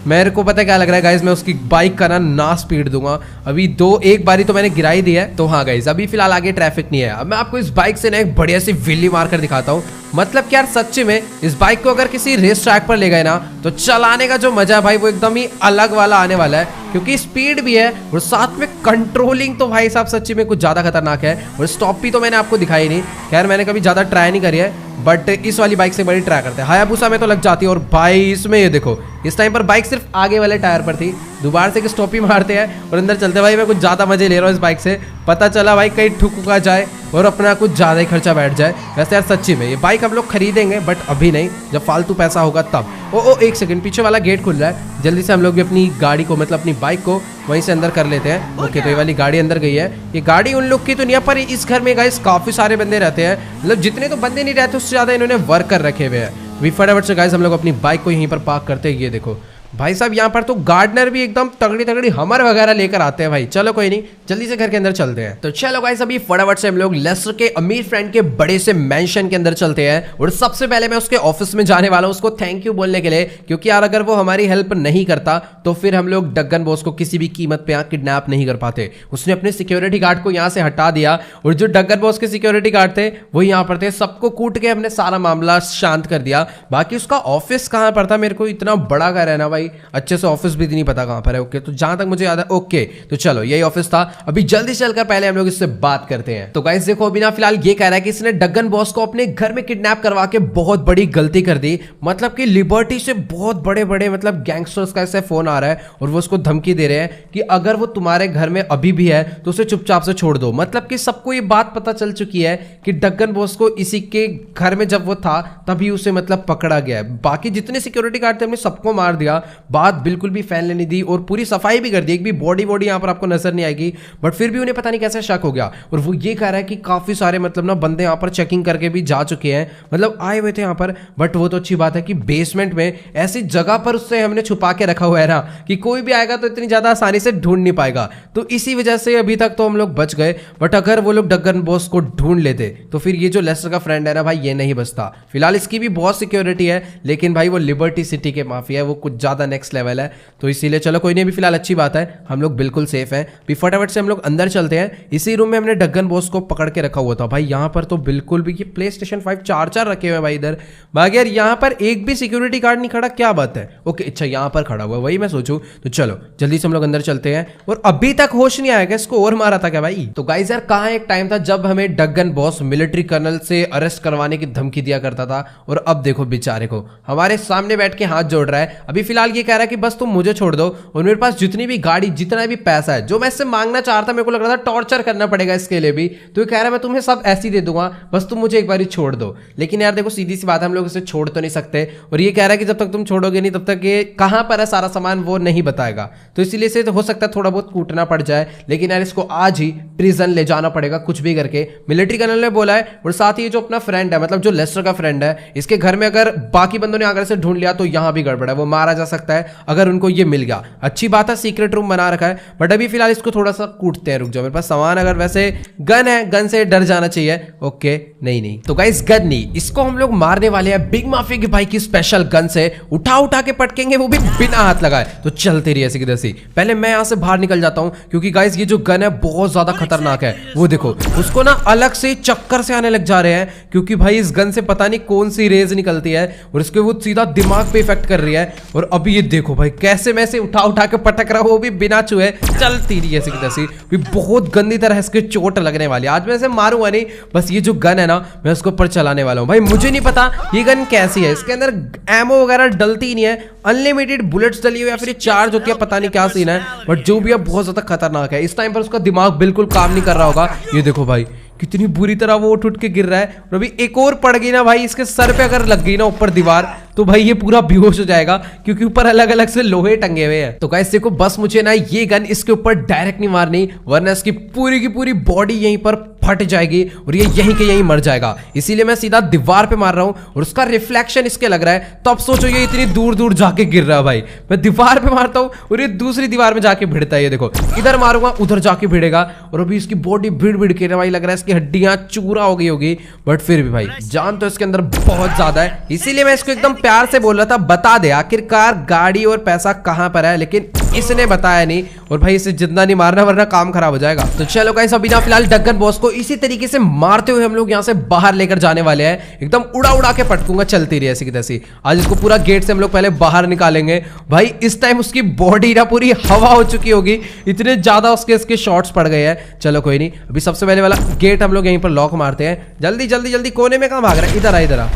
मेरे को पता है क्या लग रहा है गाइस, मैं उसकी बाइक का ना स्पीड दूंगा अभी। एक बारी तो मैंने गिरा ही दी है। तो हाँ गाइस, अभी फिलहाल आगे ट्रैफिक नहीं है। अब मैं आपको इस बाइक से ना एक बढ़िया सी व्हीली मारकर दिखाता हूँ। मतलब कि यार सच्ची में इस बाइक को अगर किसी रेस ट्रैक पर ले गए ना, तो चलाने का जो मजा है भाई, वो एकदम ही अलग वाला आने वाला है। क्योंकि स्पीड भी है और साथ में कंट्रोलिंग तो भाई साहब सच्ची में कुछ ज्यादा खतरनाक है। और स्टॉप भी तो मैंने आपको दिखाई नहीं, खैर मैंने कभी ज्यादा ट्राई नहीं करी है, बट इस वाली बाइक से बड़ी ट्राई करते हैं। हायाबुसा में तो लग जाती है। और भाई इसमें ये देखो, इस टाइम पर बाइक सिर्फ आगे वाले टायर पर थी, दोबारा से स्टॉप ही मारते हैं और अंदर चलते। भाई मैं कुछ ज्यादा मजे ले रहा हूँ इस बाइक से, पता चला भाई कहीं ठुका जाए और अपना कुछ ज्यादा ही खर्चा बैठ जाए। वैसे यार सच्ची में ये बाइक हम लोग खरीदेंगे, बट अभी नहीं, जब फालतू पैसा होगा तब। ओ 1 सेकंड, पीछे वाला गेट खुल रहा है। जल्दी से हम लोग भी अपनी गाड़ी को, मतलब अपनी बाइक को वहीं से अंदर कर लेते हैं। ओके, तो ये वाली गाड़ी अंदर गई है। ये गाड़ी उन लोग की तो नहीं है, पर इस घर में गाइस काफी सारे बंदे रहते हैं। मतलब जितने तो बंदे नहीं रहते, उससे ज्यादा इन्होंने वर्कर रखे हुए हैं। फटाफट से गाइस हम लोग अपनी बाइक को यहीं पर पार्क करते हैं। ये देखो भाई साहब, यहाँ पर तो गार्डनर भी एकदम तगड़ी तगड़ी हमर वगैरह लेकर आते हैं भाई। चलो कोई नहीं, जल्दी से घर के अंदर चलते हैं। तो चलो गाइस, अभी फटाफट से हम लोग लेस्टर के अमीर फ्रेंड के बड़े से मेंशन के अंदर चलते हैं। और सबसे पहले मैं उसके ऑफिस में जाने वाला हूँ उसको थैंक यू बोलने के लिए, क्योंकि यार अगर वो हमारी हेल्प नहीं करता तो फिर हम लोग डगन बॉस को किसी भी कीमत पे यहाँ किडनैप नहीं कर पाते। उसने अपने सिक्योरिटी गार्ड को यहाँ से हटा दिया, और जो डगन बॉस के सिक्योरिटी गार्ड थे वो यहाँ पर थे। सबको कूट के हमने सारा मामला शांत कर दिया। बाकी उसका ऑफिस कहाँ पर था, मेरे को इतना बड़ा घर है ना भाई, भाई, अच्छे से ऑफिस भी नहीं पता कहाँ पर है। ओके, तो जहां तक मुझे याद है, ओके तो चलो यही ऑफिस था। अभी जल्दी से चलकर पहले हम लोग इससे बात करते हैं। तो गाइस देखो अभी ना फिलहाल ये कह रहा है कि इसने डगन बॉस को अपने घर में किडनैप करवा के बहुत बड़ी गलती कर दी। मतलब कि लिबर्टी से बहुत बड़े बड़े मतलब गैंगस्टर्स का ऐसे फोन आ रहा है और वो उसको धमकी दे रहे हैं कि अगर वो तुम्हारे घर में अभी भी है तो उसे चुपचाप से छोड़ दो। मतलब कि सबको ये बात पता चल चुकी है कि डगन बॉस को इसी के घर में जब वो था तभी उसे मतलब पकड़ा गया है। बाकी जितने सिक्योरिटी गार्ड थे हमने सबको मार दिया, बात बिल्कुल भी फैलने नहीं दी और पूरी सफाई भी कर दी। एक भी बॉडी यहाँ पर आपको नजर नहीं आएगी, बट फिर भी उन्हें पता नहीं कैसे शक हो गया। और वो ये कह रहा है कि काफी सारे मतलब ना बंदे यहाँ पर चेकिंग करके भी जा चुके हैं, मतलब आए हुए थे यहाँ पर। बट वो तो अच्छी बात है कि बेसमेंट में ऐसी जगह पर उससे हमने छुपा के रखा हुआ है ना कि कोई भी आएगा तो इतनी ज्यादा आसानी से ढूंढ नहीं पाएगा। तो इसी वजह से अभी तक तो हम लोग बच गए। बट अगर वो लोग डगन बॉस को ढूंढ लेते तो फिर ये जो लेस्टर का फ्रेंड है ना भाई, ये नहीं बचता। फिलहाल इसकी भी बहुत सिक्योरिटी है, लेकिन भाई वो लिबर्टी सिटी के माफिया है, वो कुछ ज्यादा नेक्स्ट लेवल है। तो इसीलिए चलो कोई नहीं, भी फिलहाल अच्छी बात है, हम लोग बिल्कुल सेफ हैं। भी फटाफट से हम लोग अंदर चलते हैं। इसी रूम में हमने डगन बॉस को पकड़ के रखा हुआ था भाई। यहाँ पर तो बिल्कुल भी ये PlayStation 5 चार रखे हुए हैं भाई इधर। बाकी यार यहाँ पर एक भी सिक्योरिटी गार्ड नहीं खड़ा, क्या बात है। ओके अच्छा यहाँ पर खड़ा हुआ है, वही मैं सोचूं। तो चलो जल्दी से हम लोग अंदर चलते हैं। और अभी तक होश नहीं आया, इसको और मारा था क्या भाई। तो गाइस यार कहाँ एक टाइम था जब हमें डगन बॉस मिलिट्री कर्नल से अरेस्ट करवाने की धमकी दिया करता था, और अब देखो बेचारे को हमारे सामने बैठ के हाथ जोड़ रहा है। अभी फिलहाल ये कह रहा है कि बस तुम मुझे छोड़ दो और मेरे पास जितनी भी गाड़ी जितना भी पैसा है जो मैं इससे मांगना चाह रहा था, मेरे को लग रहा था टॉर्चर करना पड़ेगा इसके लिए भी, तो ये कह रहा है मैं तुम्हें सब ऐसे ही दे दूंगा, बस तुम मुझे एक बार छोड़ दो। लेकिन यार देखो सीधी सी बात है, हम लोग इसे छोड़ तो नहीं सकते। और ये कह रहा है कि जब तक तुम छोड़ोगे नहीं तब तक ये कहां पर है सारा सामान वो नहीं बताएगा। तो इसीलिए से तो हो सकता है थोड़ा बहुत कूटना पड़ जाए, लेकिन यार इसको आज ही प्रिजन ले जाना पड़ेगा कुछ भी करके, मिलिट्री कर्नल ने बोला है। और साथ ही जो अपना फ्रेंड है, मतलब जो लेस्टर का फ्रेंड है, इसके घर में अगर बाकी बंदों ने आकर से ढूंढ लिया तो यहां भी गड़बड़ है, वो मारा जा सकता है अगर उनको ये मिल गया। अच्छी बात है सीक्रेट रूम बना रखा है, बट अभी फिलहाल इसको थोड़ा सा कूटते हैं। रुक जाओ, मेरे पास सामान अगर वैसे गन है, गन से डर जाना चाहिए। ओके नहीं तो गाइस गन नहीं, इसको हम लोग मारने वाले हैं बिग माफिया के भाई की स्पेशल गन से, उठा के पटकेंगे, वो भी बिना हाथ लगाए। तो चलते रही ऐसी की तैसी। पहले मैं यहां से बाहर निकल जाता हूं क्योंकि गाइस ये जो गन है बहुत ज्यादा खतरनाक है। वो देखो उसको ना अलग से चक्कर से आने लग जा रहे हैं, क्योंकि भाई इस गन से पता नहीं कौन सी रेज निकलती है और इसके वो सीधा दिमाग पे इफेक्ट कर रही है। और अभी ये देखो भाई कैसे मैं से उठा के पटक रहा हूं, वो भी बिना छुए। चलती रही ऐसी की तैसी, बहुत गंदी तरह इसके चोट लगने वाली। आज मैं इसे मारूंगा नहीं, बस ये जो गन है ना मैं उसके ऊपर चलाने वाला हूं। भाई मुझे नहीं पता ये गन कैसी है, इसके अंदर एमो वगैरह डलती ही नहीं है, अनलिमिटेड बुलेट्स डली हुई या फिर चार्ज होती है, पता नहीं क्या सीन है। बट जो भी है बहुत ज्यादा खतरनाक है। इस टाइम पर उसका दिमाग बिल्कुल काम नहीं कर रहा होगा। ये देखो भाई कितनी बुरी तरह वो उठ के गिर रहा है। और अभी एक और पड़ गई ना भाई इसके सर पे अगर लग गई ना ऊपर दीवार, तो भाई ये पूरा बेहोश हो जाएगा, क्योंकि ऊपर अलग अलग से लोहे टंगे हुए हैं। तो गाइस देखो बस मुझे ना ये गन इसके ऊपर डायरेक्ट नहीं मारनी, वरना इसकी पूरी की पूरी बॉडी यहीं पर फट जाएगी और ये यहीं के यहीं मर जाएगा। इसीलिए मैं सीधा दीवार पे मार रहा हूं और उसका रिफ्लेक्शन इसके लग रहा है। तो अब सोचो ये इतनी दूर दूर जाके गिर रहा है भाई, मैं दीवार पे मारता हूं और ये दूसरी दीवार में जाके भिड़ता है। ये देखो इधर मारूंगा उधर जाके भिड़ेगा, और अभी इसकी बॉडी भिड़ के भाई लग रहा है इसकी हड्डियां चूरा हो गई होगी। बट फिर भी भाई जान तो इसके अंदर बहुत ज्यादा है, इसीलिए मैं इसको एकदम प्यार से बोल रहा था बता दे आखिरकार गाड़ी और पैसा कहां पर है, लेकिन इसने बताया नहीं। और भाई इसे जिंदा नहीं मारना वरना काम खराब हो जाएगा। तो चलो गाइस अभी ना फिलहाल डगन बॉस को इसी तरीके से मारते हुए हम लोग यहाँ से बाहर लेकर जाने वाले हैं। एकदम उड़ा के पटकूंगा, चलती रही ऐसी की तैसी। आज इसको पूरा गेट से हम लोग पहले बाहर निकालेंगे। भाई इस टाइम उसकी बॉडी ना पूरी हवा हो चुकी होगी, इतने ज्यादा उसके शॉट्स पड़ गए हैं। चलो कोई नहीं, अभी सबसे पहले वाला गेट हम लोग यहीं पर लॉक मारते हैं। जल्दी कोने में कहां भाग रहा है, इधर आ।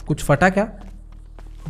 कुछ फटा क्या?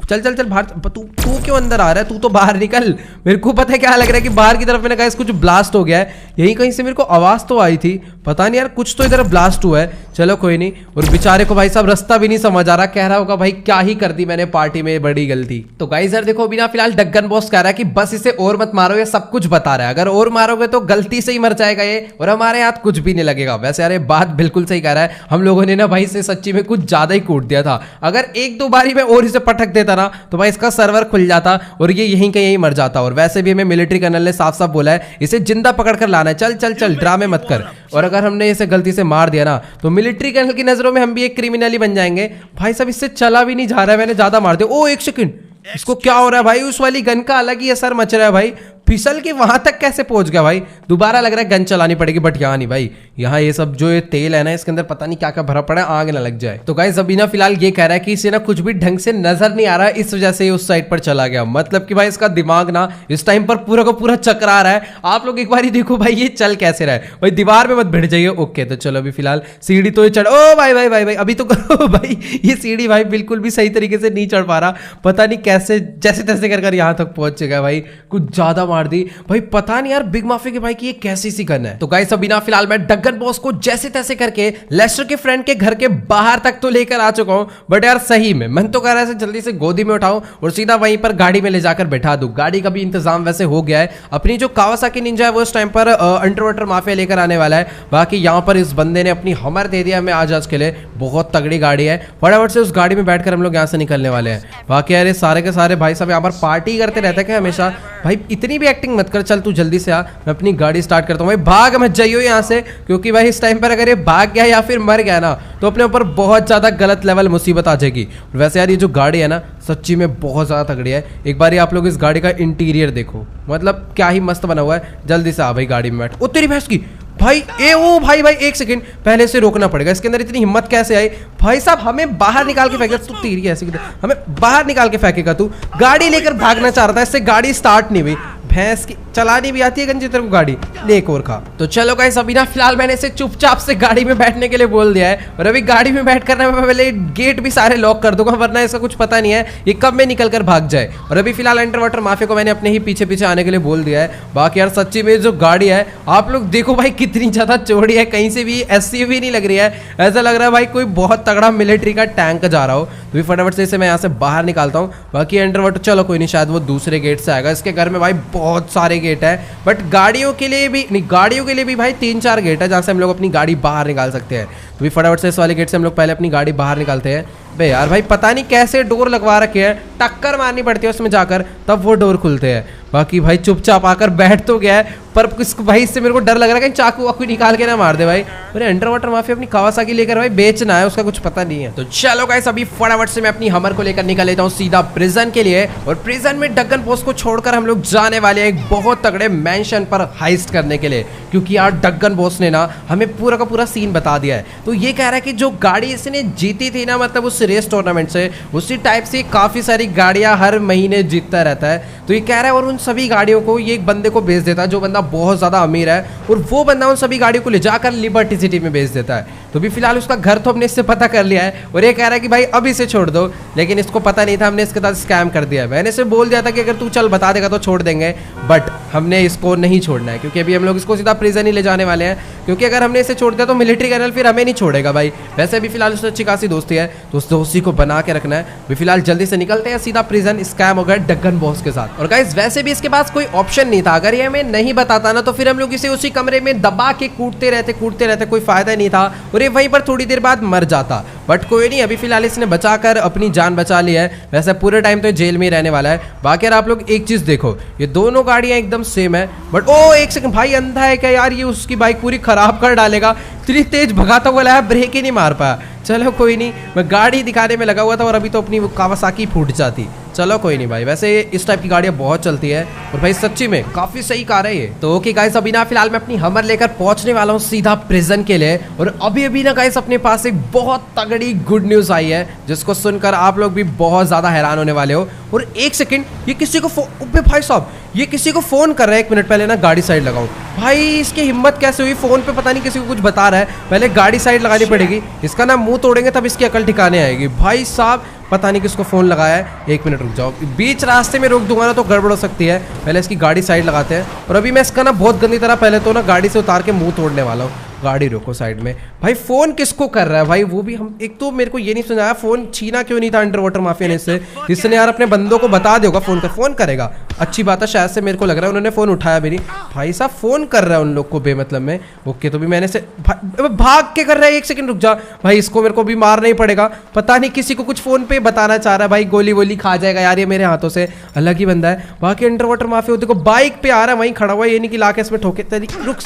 चल बाहर। तू क्यों अंदर आ रहा है? तू तो बाहर निकल। मेरे को पता है क्या लग रहा है कि बाहर की तरफ मैंने कहा कुछ ब्लास्ट हो गया है। यहीं कहीं से मेरे को आवाज तो आई थी, पता नहीं यार कुछ तो इधर ब्लास्ट हुआ है। चलो कोई नहीं। और बेचारे को भाई साहब रास्ता भी नहीं समझ आ रहा, कह रहा होगा भाई क्या ही कर दी मैंने पार्टी में, बड़ी गलती। तो गाइस यार देखो अभी ना फिलहाल डगन बॉस कह रहा है कि बस इसे और मत मारो, ये सब कुछ बता रहा है, अगर और मारोगे तो गलती से ही मर जाएगा ये और हमारे हाथ कुछ भी नहीं लगेगा। वैसे यार ये बात बिल्कुल सही कह रहा है, हम लोगों ने ना भाई से सच्ची में कुछ ज्यादा ही कूट दिया था। अगर एक दो बारी में और इसे पटक देता ना तो भाई इसका सर्वर खुल जाता और ये यहीं के यहीं मर जाता। और वैसे भी हमें मिलिट्री कर्नल ने साफ साफ बोला है इसे जिंदा पकड़ कर लाना है। चल ड्रामे मत कर। और अगर हमने इसे गलती से मार दिया ना तो मिलिट्री कर्नल की नजरों में हम भी एक क्रिमिनल ही बन जाएंगे। भाई साहब इससे चला भी नहीं जा रहा है, मैंने ज्यादा मार दिया। ओ एक सेकंड, इसको क्या हो रहा है भाई? उस वाली गन का अलग ही असर मच रहा है भाई, फिसल के वहां तक कैसे पहुंच गया भाई? दोबारा लग रहा है गन चलानी पड़ेगी, बट यहाँ नहीं भाई। यहाँ ये सब जो ये तेल है ना, इसके अंदर पता नहीं क्या क्या भरा पड़ा है, आग ना लग जाए। तो गाइस अभी ना फिलहाल ये कह रहा है कि इसे ना कुछ भी ढंग से नजर नहीं आ रहा है, इस वजह से उस साइड पर चला गया। मतलब कि भाई इसका दिमाग ना इस टाइम पर पूरा का पूरा चकरा रहा है। आप लोग एक बार ही देखो भाई ये चल कैसे रहा है। भाई दीवार में मत भिड़ जाइए। ओके तो चलो अभी फिलहाल सीढ़ी तो ये चढ़, ओ भाई भाई भाई भाई अभी तो भाई ये सीढ़ी भाई बिल्कुल भी सही तरीके से नहीं चढ़ पा रहा। पता नहीं कैसे जैसे तैसे कर यहाँ तक पहुंच गया भाई। कुछ ज्यादा मार दी भाई, पता नहीं यार बिग माफिया के भाई की ये कैसी सी गन है। तो गाइस अभी ना फिलहाल मैं डगन बॉस को जैसे तैसे करके लेस्टर के फ्रेंड के घर के बाहर तक तो लेकर आ चुका हूं। बट यार सही में मन तो कर रहा है जल्दी से गोदी में उठाऊं और सीधा वहीं पर गाड़ी में ले जाकर बैठा दूं। गाड़ी का भी इंतजाम वैसे हो गया है। अपनी जो कावासाकी निंजा है वो इस टाइम पर अंडरवाटर माफिया लेकर आने वाला है। बाकी यहाँ पर इस बंदे ने अपनी हमर दे दिया हमें आज के लिए। बहुत तगड़ी गाड़ी है, फटाफट से उस गाड़ी में बैठकर हम लोग यहाँ से निकलने वाले हैं। बाकी यार सारे के सारे भाई साहब यहाँ पर पार्टी करते रहते हैं हमेशा। भाई इतनी भी एक्टिंग मत कर, चल तू जल्दी से आ, मैं अपनी गाड़ी स्टार्ट करता हूँ। भाई भाग मत जाइयो यहाँ से, क्योंकि भाई इस टाइम पर अगर ये भाग गया या फिर मर गया ना तो अपने ऊपर बहुत ज्यादा गलत लेवल मुसीबत आ जाएगी। वैसे यार ये जो गाड़ी है ना सच्ची में बहुत ज्यादा तगड़ी है। एक बार आप लोग इस गाड़ी का इंटीरियर देखो, मतलब क्या ही मस्त बना हुआ है। जल्दी से आ भाई गाड़ी में बैठ। ओ तेरी भैंस की भाई, ए ओ भाई भाई एक सेकंड पहले से रोकना पड़ेगा। इसके अंदर इतनी हिम्मत कैसे आई भाई साहब? हमें बाहर निकाल के फेंकेगा तू, तेरी ऐसे हमें बाहर निकाल के फेंकेगा तू? गाड़ी लेकर भागना चाह रहा था, इससे गाड़ी स्टार्ट नहीं हुई। भैंस की चलानी भी आती है गंजी तेरे को गाड़ी, ले एक और खा। तो चलो गाइस अभी ना फिलहाल मैंने इसे चुपचाप से गाड़ी में बैठने के लिए बोल दिया है। और अभी गाड़ी में बैठ कर ना मैं पहले गेट भी सारे लॉक कर दूंगा, वरना इसका कुछ पता नहीं है ये कब में निकल कर भाग जाए। और अभी फिलहाल अंडरवाटर माफिया को मैंने अपने ही पीछे पीछे आने के लिए बोल दिया है। बाकी यार सच्ची में जो गाड़ी है आप लोग देखो भाई कितनी ज्यादा चौड़ी है, कहीं से भी एसयूवी नहीं लग रही है। ऐसा लग रहा है भाई कोई बहुत तगड़ा मिलिट्री का टैंक जा रहा हो। तो फटाफट से इसे मैं यहाँ से बाहर निकालता हूँ। बाकी अंडरवाटर चलो कोई नहीं, शायद वो दूसरे गेट से आएगा। इसके घर में भाई बहुत सारे गेट है, बट गाड़ियों के लिए भी नहीं, गाड़ियों के लिए भी भाई 3-4 गेट है जहां से हम लोग अपनी गाड़ी बाहर निकाल सकते हैं। तो भी फटाफट से इस वाले गेट से हम लोग पहले अपनी गाड़ी बाहर निकालते हैं। बे यार भाई पता नहीं कैसे डोर लगवा रखे हैं, टक्कर मारनी पड़ती है उसमें जाकर तब वो डोर खुलते हैं। बाकी भाई चुपचाप आकर बैठ तो गया है, पर भाई इससे मेरे को डर लग रहा है कहीं चाकू वाकू निकाल के ना मार दे भाई। अरे अंडरवाटर माफिया अपनी कावासाकी लेकर भाई बेचना है, उसका कुछ पता नहीं है। तो चलो गाइस अभी फटाफट से मैं अपनी हमर को लेकर निकल लेता हूँ सीधा प्रिजन के लिए। और प्रिजन में डगन बॉस को छोड़कर हम लोग जाने वाले हैं एक बहुत तगड़े मैंशन पर हाइस्ट करने के लिए, क्योंकि यार डगन बॉस ने ना हमें पूरा का पूरा सीन बता दिया है। तो ये कह रहा है कि जो गाड़ी इसने जीती थी ना, मतलब उस रेस टूर्नामेंट से, उसी टाइप से काफी सारी गाड़ियां हर महीने जीतता रहता है। तो ये कह रहा है और उन सभी गाड़ियों को ये एक बंदे को बेच देता है जो बंदा बहुत ज्यादा अमीर है, और वो बंदा उन सभी गाड़ियों को ले जाकर लिबर्टी सिटी में बेच देता है। तो भी फिलहाल उसका घर तो हमने इससे पता कर लिया है, और ये कह रहा है कि भाई अब इसे छोड़ दो, लेकिन इसको पता नहीं था हमने इसके साथ स्कैम कर दिया है। मैंने इसे बोल दिया था कि अगर तू चल बता देगा तो छोड़ देंगे, बट हमने इसको नहीं छोड़ना है, क्योंकि अभी हम लोग इसको सीधा प्रिजन ही ले जाने वाले हैं। क्योंकि अगर हमने इसे छोड़ दिया तो मिलिट्री कर्नल फिर हमें नहीं छोड़ेगा भाई। वैसे भी फिलहाल उससे अच्छी खासी दोस्ती है, तो उस दोस्ती को बना के रखना है। भी फिलहाल जल्दी से निकलते हैं सीधा प्रिजन, स्कैम हो गया डगन बॉस के साथ। और गाइस वैसे भी इसके पास कोई ऑप्शन नहीं था, अगर ये हमें नहीं बताता ना तो फिर हम लोग इसे उसी कमरे में दबा के कूटते रहते, कोई फायदा नहीं था, और ये वहीं पर थोड़ी देर बाद मर जाता। बट कोई नहीं, अभी फिलहाल इसने बचाकर अपनी जान बचा ली है। वैसे पूरे टाइम तो जेल में ही रहने वाला है। बाकी आप लोग एक चीज देखो, ये दोनों गाड़ियां एकदम सेम है, बट ओ एक सेकंड भाई अंधा है क्या यार? ये उसकी बाइक पूरी खराब कर डालेगा, इतनी तेज भगाता हुआ लाया, ब्रेक ही नहीं मार पाया। चलो कोई नहीं, मैं गाड़ी दिखाने में लगा हुआ था और अभी तो अपनी वो कावासाकी फूट जाती। चलो कोई नहीं भाई, वैसे इस टाइप की गाड़ियां बहुत चलती है, और भाई सच्ची में काफी सही कार है ये। तो ओके गाइस अभी ना फिलहाल मैं अपनी हमर लेकर पहुंचने वाला हूँ सीधा प्रिजन के लिए। और अभी ना गाइस अपने पास एक बहुत तगड़ी गुड न्यूज आई है, जिसको सुनकर आप लोग भी बहुत ज्यादा हैरान होने वाले हो। और एक सेकंड, ये किसी को भाई साहब ये किसी को फोन कर रहा है। 1 मिनट पहले ना गाड़ी साइड लगाऊं। भाई इसकी हिम्मत कैसे हुई? फोन पे पता नहीं किसी को कुछ बता रहा है। पहले गाड़ी साइड लगानी पड़ेगी, इसका ना मुंह तोड़ेंगे तब इसकी अकल ठिकाने आएगी। भाई साहब पता नहीं किसको फोन लगाया है। 1 मिनट रुक जाओ, बीच रास्ते में रोक दूंगा ना तो गड़बड़ हो सकती है। पहले इसकी गाड़ी साइड लगाते हैं, और अभी मैं इसका ना बहुत गंदी तरह पहले तो ना गाड़ी से उतार के मुंह तोड़ने वाला हूँ। गाड़ी रोको साइड में। भाई फोन किसको कर रहा है भाई? वो भी हम, एक तो मेरे को ये नहीं समझाया फोन छीना क्यों नहीं था अंडरवाटर माफिया ने इससे, जिसने यार अपने बंदों को बता देगा फोन करेगा। अच्छी बात है, शायद से मेरे को लग रहा है उन्होंने फोन उठाया भी नहीं। भाई साहब फोन कर रहा है उन लोग को बेमतलब में। ओके तो भी मैंने से भाग के कर रहा है। 1 सेकंड रुक जा भाई, इसको मेरे को भी मारना ही पड़ेगा। पता नहीं किसी को कुछ फोन पे बताना चाह रहा है भाई, गोली वोली खा जाएगा यार ये मेरे हाथों से। अलग ही बंदा है। बाकी अंडरवाटर माफिया देखो बाइक पे आ रहा है, वहीं खड़ा हुआ है, ये नहीं कि लाके इसमें ठोके। रुक,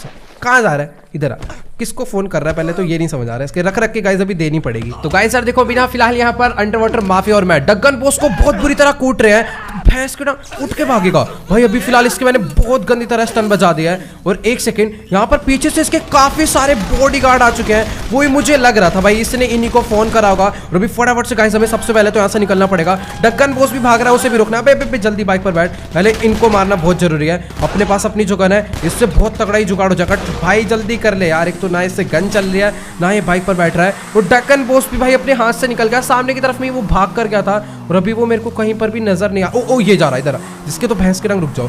कहाँ जा रहा है? इधर आ। किसको फोन कर रहा है पहले तो ये नहीं समझ आ रहा है। इसके रख के गाइस अभी देनी पड़ेगी। तो गाइस यार देखो बिना फिलहाल यहाँ पर अंडरवाटर माफिया और मैं डगन बॉस को बहुत बुरी तरह कूट रहे हैं। भैंस के ना उठ के भागेगा भाई। अभी फिलहाल इसके मैंने बहुत गंदी तरह स्टन बजा दिया है। और एक सेकंड, यहाँ पर पीछे से इसके काफी सारे बॉडीगार्ड आ चुके हैं। वही मुझे लग रहा था भाई इसने इन्हीं को फोन करा होगा। और अभी फटाफट से गाइस हमें सबसे पहले तो यहाँ से निकलना पड़ेगा। डक्कन बॉस भी भाग रहा है, उसे भी रोकना है। जल्दी बाइक पर बैठ, पहले इनको मारना बहुत जरूरी है। अपने पास अपनी जो गन है इससे बहुत तगड़ा ही जुगाड़ हो जाएगा भाई। जल्दी कर ले यार, एक तो ना इससे गन चल रही है ना ये बाइक पर बैठ रहा है। और डक्कन बॉस भी भाई अपने हाथ से निकल गया, सामने की तरफ में वो भाग कर गया था। और अभी वो मेरे को कहीं पर भी नजर नहीं आ। ओ ये जा रहा है इधर, जिसके तो भैंस के रंग। रुक जाओ,